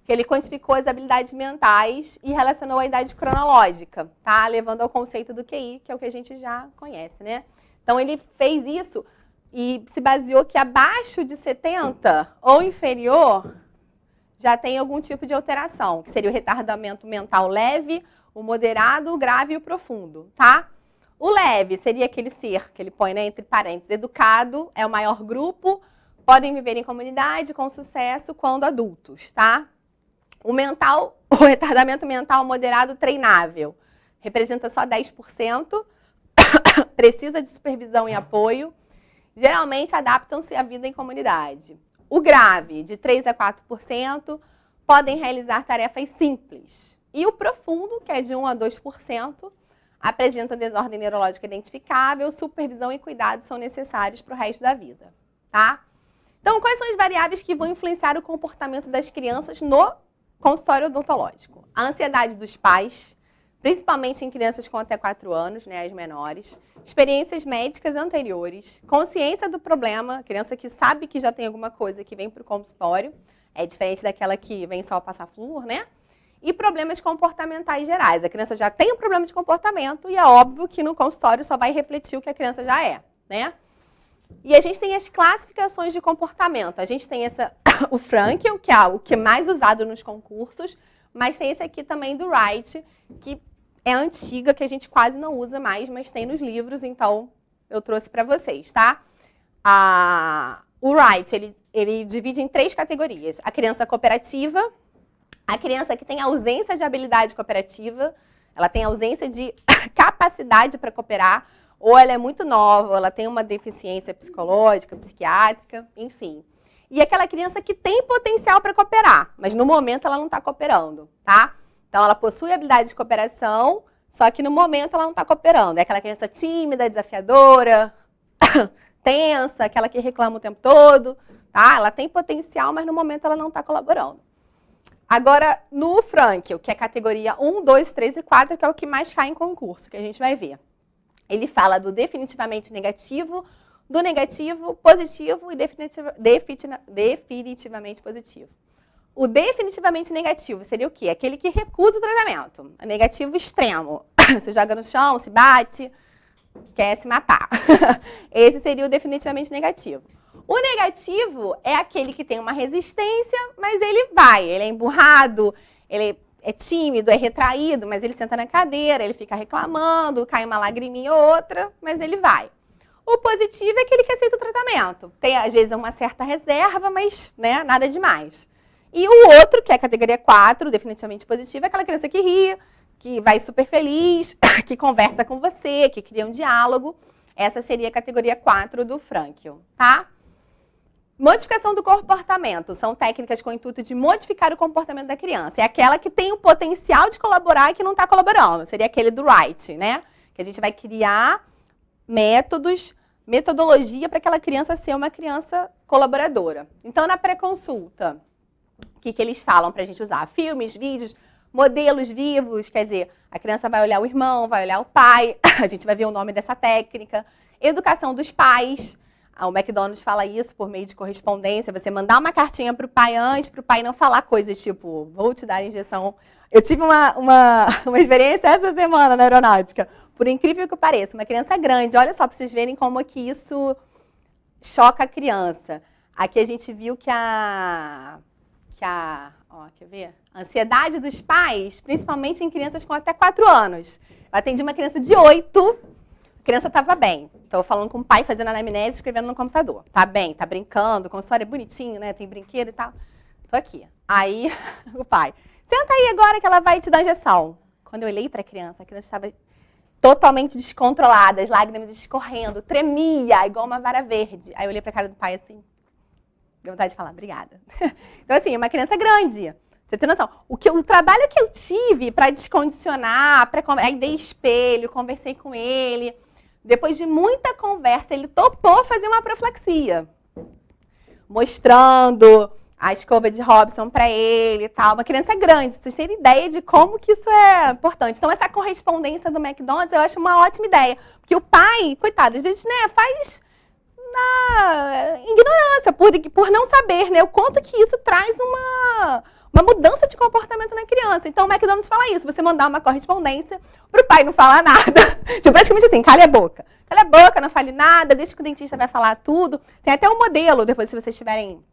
Que ele quantificou as habilidades mentais e relacionou a idade cronológica, tá? Levando ao conceito do QI, que é o que a gente já conhece, né? Então, ele fez isso e se baseou que abaixo de 70 ou inferior já tem algum tipo de alteração, que seria o retardamento mental leve, o moderado, o grave e o profundo, tá? O leve seria aquele ser, que ele põe, né, entre parênteses, educado, é o maior grupo, podem viver em comunidade com sucesso quando adultos, tá? O mental, o retardamento mental moderado treinável, representa só 10%, precisa de supervisão e apoio, geralmente adaptam-se à vida em comunidade. O grave, de 3 a 4%, podem realizar tarefas simples. E o profundo, que é de 1 a 2%, apresenta desordem neurológica identificável, supervisão e cuidado são necessários para o resto da vida, tá? Então, quais são as variáveis que vão influenciar o comportamento das crianças no consultório odontológico? A ansiedade dos pais, principalmente em crianças com até 4 anos, né, as menores, experiências médicas anteriores, consciência do problema, criança que sabe que já tem alguma coisa que vem para o consultório, é diferente daquela que vem só passar flúor, né? E problemas comportamentais gerais. A criança já tem um problema de comportamento e é óbvio que no consultório só vai refletir o que a criança já é, né? E a gente tem as classificações de comportamento. A gente tem o Frankel, que é o que é mais usado nos concursos, mas tem esse aqui também do Wright, que é antiga, que a gente quase não usa mais, mas tem nos livros, então eu trouxe para vocês, tá? O Wright, ele divide em 3 categorias. A criança cooperativa, a criança que tem ausência de habilidade cooperativa, ela tem ausência de capacidade para cooperar, ou ela é muito nova, ou ela tem uma deficiência psicológica, psiquiátrica, enfim. E aquela criança que tem potencial para cooperar, mas no momento ela não está cooperando, tá? Então ela possui habilidade de cooperação, só que no momento ela não está cooperando. É aquela criança tímida, desafiadora, tensa, aquela que reclama o tempo todo, tá? Ela tem potencial, mas no momento ela não está colaborando. Agora, no Frankel, que é categoria 1, 2, 3 e 4, que é o que mais cai em concurso, que a gente vai ver. Ele fala do definitivamente negativo, do negativo, positivo e definitivamente positivo. O definitivamente negativo seria o quê? Aquele que recusa o tratamento. O negativo extremo. Se joga no chão, se bate, quer se matar. Esse seria o definitivamente negativo. O negativo é aquele que tem uma resistência, mas ele vai. Ele é emburrado, ele é tímido, é retraído, mas ele senta na cadeira, ele fica reclamando, cai uma lagriminha ou outra, mas ele vai. O positivo é aquele que aceita o tratamento. Tem, às vezes, uma certa reserva, mas né, nada demais. E o outro, que é a categoria 4, definitivamente positivo, é aquela criança que ri, que vai super feliz, que conversa com você, que cria um diálogo. Essa seria a categoria 4 do Frankel, tá? Modificação do comportamento. São técnicas com o intuito de modificar o comportamento da criança. É aquela que tem o potencial de colaborar e que não está colaborando. Seria aquele do Wright, né? Que a gente vai criar métodos, metodologia para aquela criança ser uma criança colaboradora. Então, na pré-consulta, o que eles falam para a gente usar? Filmes, vídeos, modelos vivos, quer dizer, a criança vai olhar o irmão, vai olhar o pai, a gente vai ver o nome dessa técnica. Educação dos pais, o McDonald fala isso por meio de correspondência, você mandar uma cartinha para o pai antes, para o pai não falar coisas tipo, vou te dar injeção. Eu tive uma experiência essa semana na aeronáutica, por incrível que pareça, uma criança grande, olha só para vocês verem como que isso choca a criança. Aqui a gente viu que quer ver? A ansiedade dos pais, principalmente em crianças com até 4 anos. Eu atendi uma criança de 8, a criança estava bem. Estou falando com o pai, fazendo anamnese, escrevendo no computador. Tá bem, tá brincando, com história bonitinho, né? Tem brinquedo e tal. Tô aqui. Aí, o pai, senta aí agora que ela vai te dar injeção. Quando eu olhei para a criança estava totalmente descontrolada, as lágrimas escorrendo, tremia, igual uma vara verde. Aí eu olhei para a cara do pai assim, deu vontade de falar, obrigada. Então, assim, uma criança grande. Você tem noção? O trabalho que eu tive para descondicionar, aí dei espelho, conversei com ele. Depois de muita conversa, ele topou fazer uma profilaxia. Mostrando a escova de Robson para ele e tal. Uma criança grande, vocês terem ideia de como que isso é importante. Então, essa correspondência do McDonald's eu acho uma ótima ideia. Porque o pai, coitado, às vezes, né, faz na ignorância, por não saber, né, o quanto que isso traz uma mudança de comportamento na criança. Então, o McDonald's fala isso, você mandar uma correspondência pro pai não falar nada. Tipo, praticamente assim, cale a boca. Cale a boca, não fale nada, deixa que o dentista vai falar tudo. Tem até um modelo, depois se vocês tiverem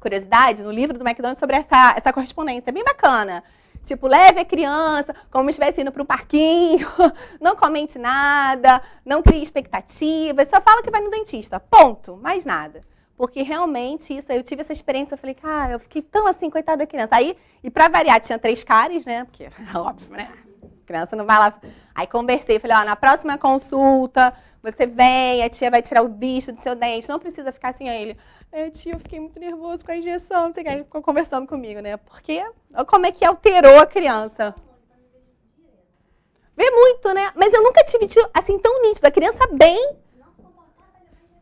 curiosidade, no livro do McDonald's sobre essa correspondência. É bem bacana. Tipo, leve a criança como se estivesse indo para um parquinho, não comente nada, não crie expectativas, só fala que vai no dentista, ponto, mais nada. Porque realmente isso, eu tive essa experiência, eu falei, cara, eu fiquei tão assim, coitada da criança. Aí, e pra variar, tinha 3 cáries, né? Porque, óbvio, né? A criança não vai lá. Aí conversei, falei, ó, na próxima consulta, você vem, a tia vai tirar o bicho do seu dente, não precisa ficar assim. Aí ele, tia, eu fiquei muito nervoso com a injeção, não sei o que. Aí ele ficou conversando comigo, né? Porque, olha como é que alterou a criança. Vê muito, né? Mas eu nunca tive, assim, tão nítido. A criança bem...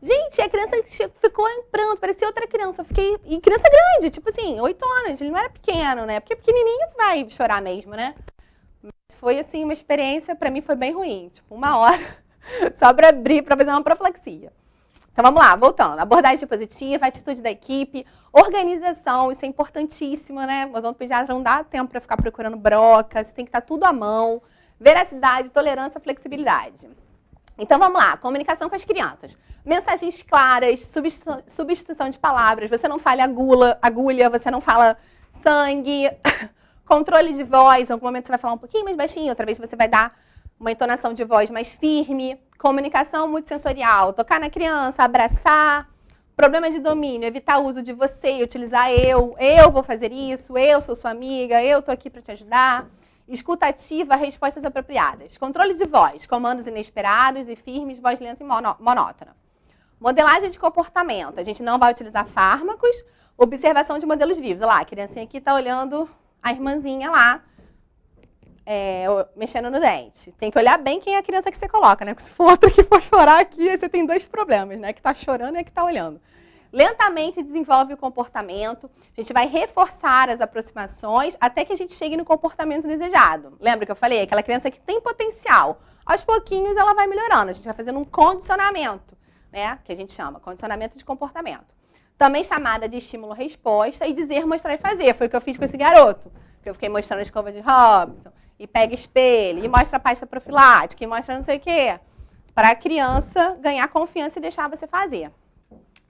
Gente, a criança ficou em pranto, parecia outra criança. E criança grande, tipo assim, 8 anos. Ele não era pequeno, né? Porque pequenininho vai chorar mesmo, né? Mas foi, assim, uma experiência, pra mim, foi bem ruim. Tipo, 1 hora só pra abrir, pra fazer uma profilaxia. Então, vamos lá, voltando. Abordagem positiva, atitude da equipe, organização, isso é importantíssimo, né? O odontopediatra não dá tempo pra ficar procurando broca, você tem que estar tudo à mão. Veracidade, tolerância, flexibilidade. Então, vamos lá. Comunicação com as crianças. Mensagens claras, substituição de palavras. Você não fala agulha, você não fala sangue. Controle de voz. Em algum momento você vai falar um pouquinho mais baixinho, outra vez você vai dar uma entonação de voz mais firme. Comunicação multissensorial. Tocar na criança, abraçar. Problema de domínio. Evitar o uso de você e utilizar eu. Eu vou fazer isso, eu sou sua amiga, eu estou aqui para te ajudar. Escuta ativa, respostas apropriadas. Controle de voz, comandos inesperados e firmes, voz lenta e monótona. Modelagem de comportamento. A gente não vai utilizar fármacos. Observação de modelos vivos. Olha lá, a criancinha aqui está olhando a irmãzinha lá, mexendo no dente. Tem que olhar bem quem é a criança que você coloca, né? Porque se for outra que for chorar aqui, aí você tem 2 problemas, né? Que está chorando e a que está olhando. Lentamente desenvolve o comportamento. A gente vai reforçar as aproximações até que a gente chegue no comportamento desejado. Lembra que eu falei? Aquela criança que tem potencial. Aos pouquinhos ela vai melhorando. A gente vai fazendo um condicionamento, né? Que a gente chama condicionamento de comportamento. Também chamada de estímulo-resposta e dizer, mostrar e fazer. Foi o que eu fiz com esse garoto. Que eu fiquei mostrando a escova de Robson, e pega espelho, e mostra a pasta profilática, e mostra não sei o quê. Para a criança ganhar confiança e deixar você fazer.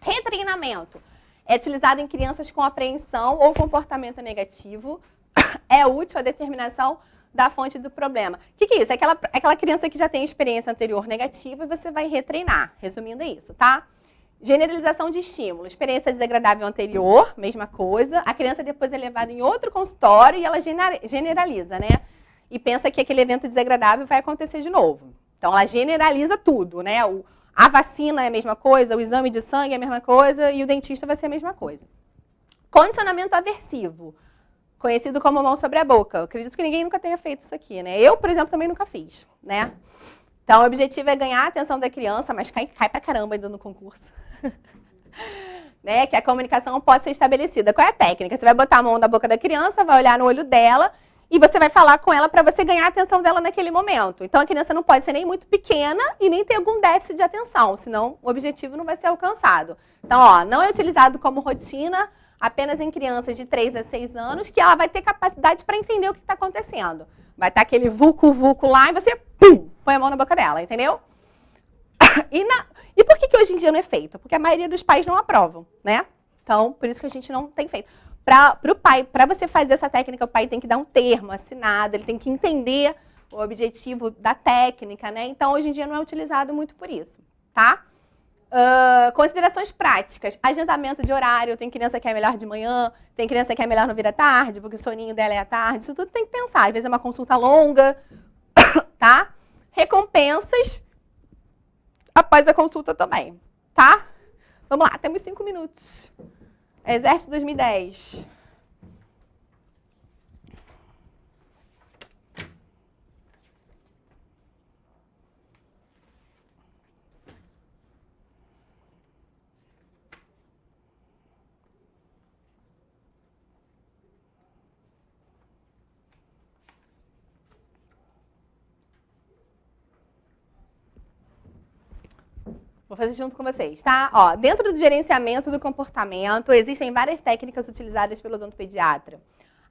Retreinamento. É utilizado em crianças com apreensão ou comportamento negativo. É útil a determinação da fonte do problema. O que é isso? É aquela criança que já tem experiência anterior negativa e você vai retreinar. Resumindo, é isso, tá? Generalização de estímulo. Experiência desagradável anterior, mesma coisa. A criança depois é levada em outro consultório e ela generaliza, né? E pensa que aquele evento desagradável vai acontecer de novo. Então, ela generaliza tudo, né? A vacina é a mesma coisa, o exame de sangue é a mesma coisa e o dentista vai ser a mesma coisa. Condicionamento aversivo, conhecido como mão sobre a boca. Eu acredito que ninguém nunca tenha feito isso aqui, né? Eu, por exemplo, também nunca fiz, né? Então, o objetivo é ganhar a atenção da criança, mas cai pra caramba ainda no concurso. Né? Que a comunicação possa ser estabelecida. Qual é a técnica? Você vai botar a mão na boca da criança, vai olhar no olho dela e você vai falar com ela para você ganhar a atenção dela naquele momento. Então, a criança não pode ser nem muito pequena e nem ter algum déficit de atenção, senão o objetivo não vai ser alcançado. Então, ó, não é utilizado como rotina apenas em crianças de 3 a 6 anos, que ela vai ter capacidade para entender o que está acontecendo. Vai estar aquele vucu-vucu lá e você, pum, põe a mão na boca dela, entendeu? E por que hoje em dia não é feito? Porque a maioria dos pais não aprovam, né? Então, por isso que a gente não tem feito. Para você fazer essa técnica, o pai tem que dar um termo assinado, ele tem que entender o objetivo da técnica, né? Então, hoje em dia não é utilizado muito por isso, tá? Considerações práticas. Agendamento de horário. Tem criança que é melhor de manhã, tem criança que é melhor no vir à tarde, porque o soninho dela é à tarde. Isso tudo tem que pensar. Às vezes é uma consulta longa, tá? Recompensas após a consulta também, tá? Vamos lá, temos 5 minutos. Exército 2010. Vou fazer junto com vocês, tá? Ó, dentro do gerenciamento do comportamento, existem várias técnicas utilizadas pelo odontopediatra.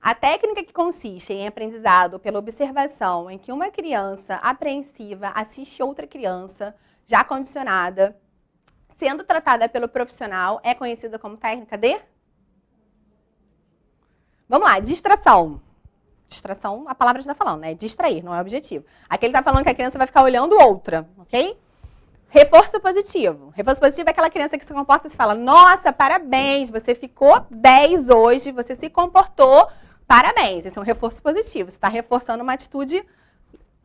A técnica que consiste em aprendizado pela observação, em que uma criança apreensiva assiste outra criança já condicionada, sendo tratada pelo profissional, é conhecida como técnica de... Vamos lá, distração. Distração, a palavra está falando, né? Distrair, não é o objetivo. Aqui ele está falando que a criança vai ficar olhando outra, ok? Reforço positivo. Reforço positivo é aquela criança que se comporta e se fala, nossa, parabéns, você ficou 10 hoje, você se comportou, parabéns. Esse é um reforço positivo. Você está reforçando uma atitude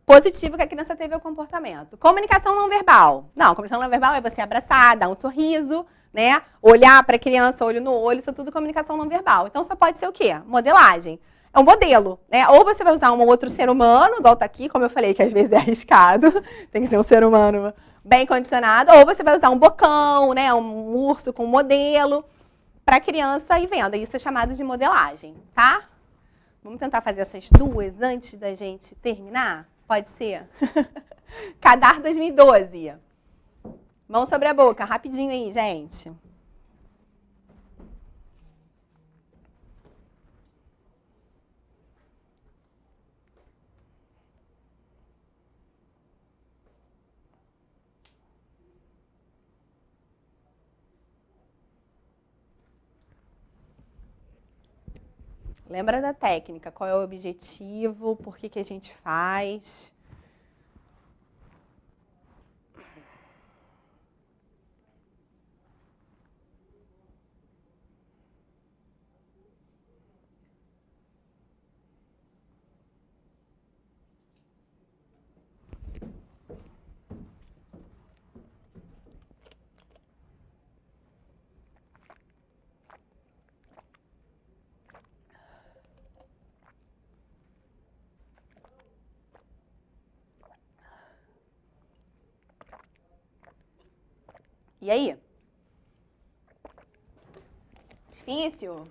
positiva que a criança teve ao comportamento. Comunicação não verbal. Não, comunicação não verbal é você abraçar, dar um sorriso, né? Olhar para a criança, olho no olho, isso é tudo comunicação não verbal. Então, só pode ser o quê? Modelagem. É um modelo, né? Ou você vai usar um outro ser humano, igual tá aqui, como eu falei, que às vezes é arriscado, tem que ser um ser humano bem condicionado, ou você vai usar um bocão, né? Um urso com modelo, para a criança ir vendo. Isso é chamado de modelagem, tá? Vamos tentar fazer essas duas antes da gente terminar? Pode ser? CADAR 2012. Mão sobre a boca, rapidinho aí, gente. Lembra da técnica, qual é o objetivo, por que a gente faz. E aí? Difícil?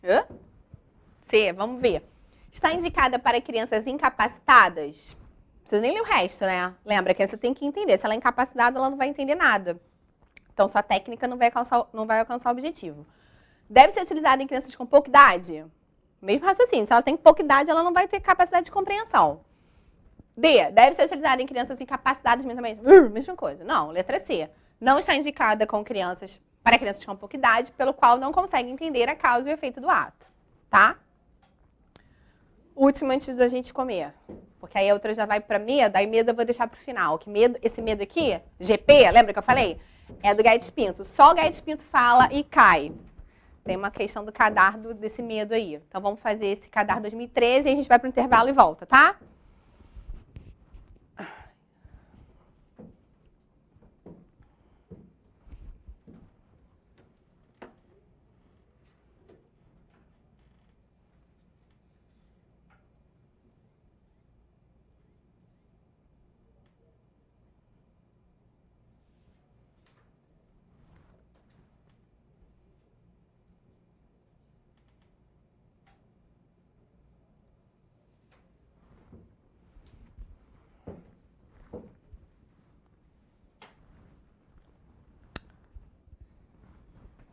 Hã? C, vamos ver. Está indicada para crianças incapacitadas? Não precisa nem ler o resto, né? Lembra que você tem que entender. Se ela é incapacitada, ela não vai entender nada. Então, sua técnica não vai alcançar o objetivo. Deve ser utilizada em crianças com pouca idade? Mesmo raciocínio. Se ela tem pouca idade, ela não vai ter capacidade de compreensão. D, deve ser utilizada em crianças incapacitadas mentalmente? Mesma coisa. Não, letra C. Não está indicada para crianças com pouca idade, pelo qual não conseguem entender a causa e o efeito do ato. Tá? Último antes da gente comer. Porque aí a outra já vai para medo, aí medo eu vou deixar para o final. Que medo, esse medo aqui, GP, lembra que eu falei? É do Guedes Pinto. Só o Guedes Pinto fala e cai. Tem uma questão do CADAR desse medo aí. Então vamos fazer esse CADAR 2013 e a gente vai para o intervalo e volta, tá?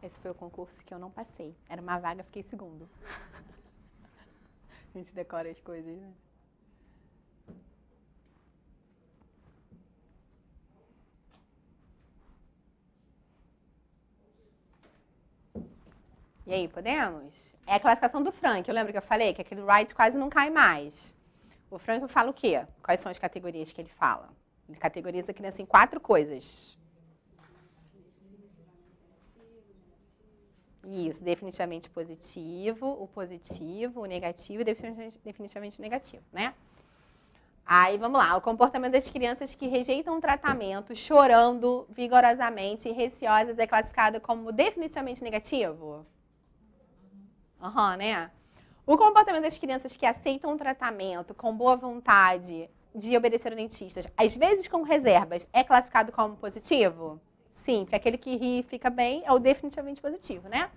Esse foi o concurso que eu não passei. Era uma vaga, fiquei segundo. A gente decora as coisas, né? E aí, podemos? É a classificação do Frank. Eu lembro que eu falei que aquele Wright quase não cai mais. O Frank fala o quê? Quais são as categorias que ele fala? Ele categoriza a criança em 4 coisas. Isso, definitivamente positivo, o negativo e definitivamente negativo, né? Aí, vamos lá. O comportamento das crianças que rejeitam o tratamento, chorando vigorosamente e receosas, é classificado como definitivamente negativo? Né? O comportamento das crianças que aceitam o tratamento com boa vontade de obedecer ao dentista, às vezes com reservas, é classificado como positivo? Sim, porque aquele que ri e fica bem é o definitivamente positivo, né?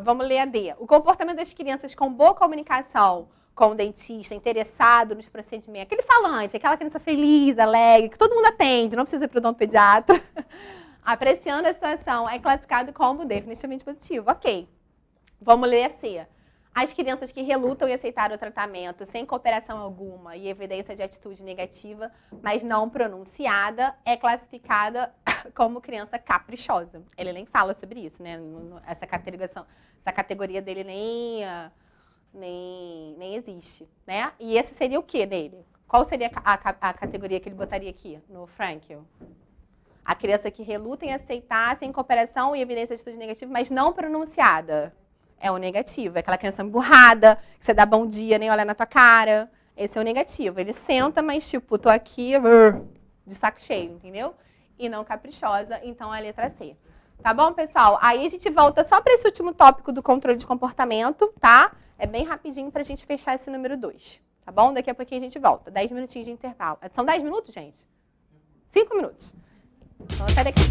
Vamos ler a D. O comportamento das crianças com boa comunicação com o dentista, interessado nos procedimentos. Aquele falante, aquela criança feliz, alegre, que todo mundo atende, não precisa ir para o odontopediatra. Apreciando a situação, é classificado como definitivamente positivo. Ok. Vamos ler a C. As crianças que relutam em aceitar o tratamento sem cooperação alguma e evidência de atitude negativa, mas não pronunciada, é classificada como criança caprichosa. Ele nem fala sobre isso, né? Essa categoria dele nem existe, né? E esse seria o que dele? Qual seria a categoria que ele botaria aqui no Frankel? A criança que reluta em aceitar sem cooperação e evidência de atitude negativa, mas não pronunciada. É o negativo. É aquela criança emburrada, que você dá bom dia, nem olha na tua cara. Esse é o negativo. Ele senta, mas tipo, tô aqui de saco cheio, entendeu? E não caprichosa, então é a letra C. Tá bom, pessoal? Aí a gente volta só para esse último tópico do controle de comportamento, tá? É bem rapidinho pra gente fechar esse número 2. Tá bom? Daqui a pouquinho a gente volta. 10 minutinhos de intervalo. São 10 minutos, gente? 5 minutos. Então, sai daqui.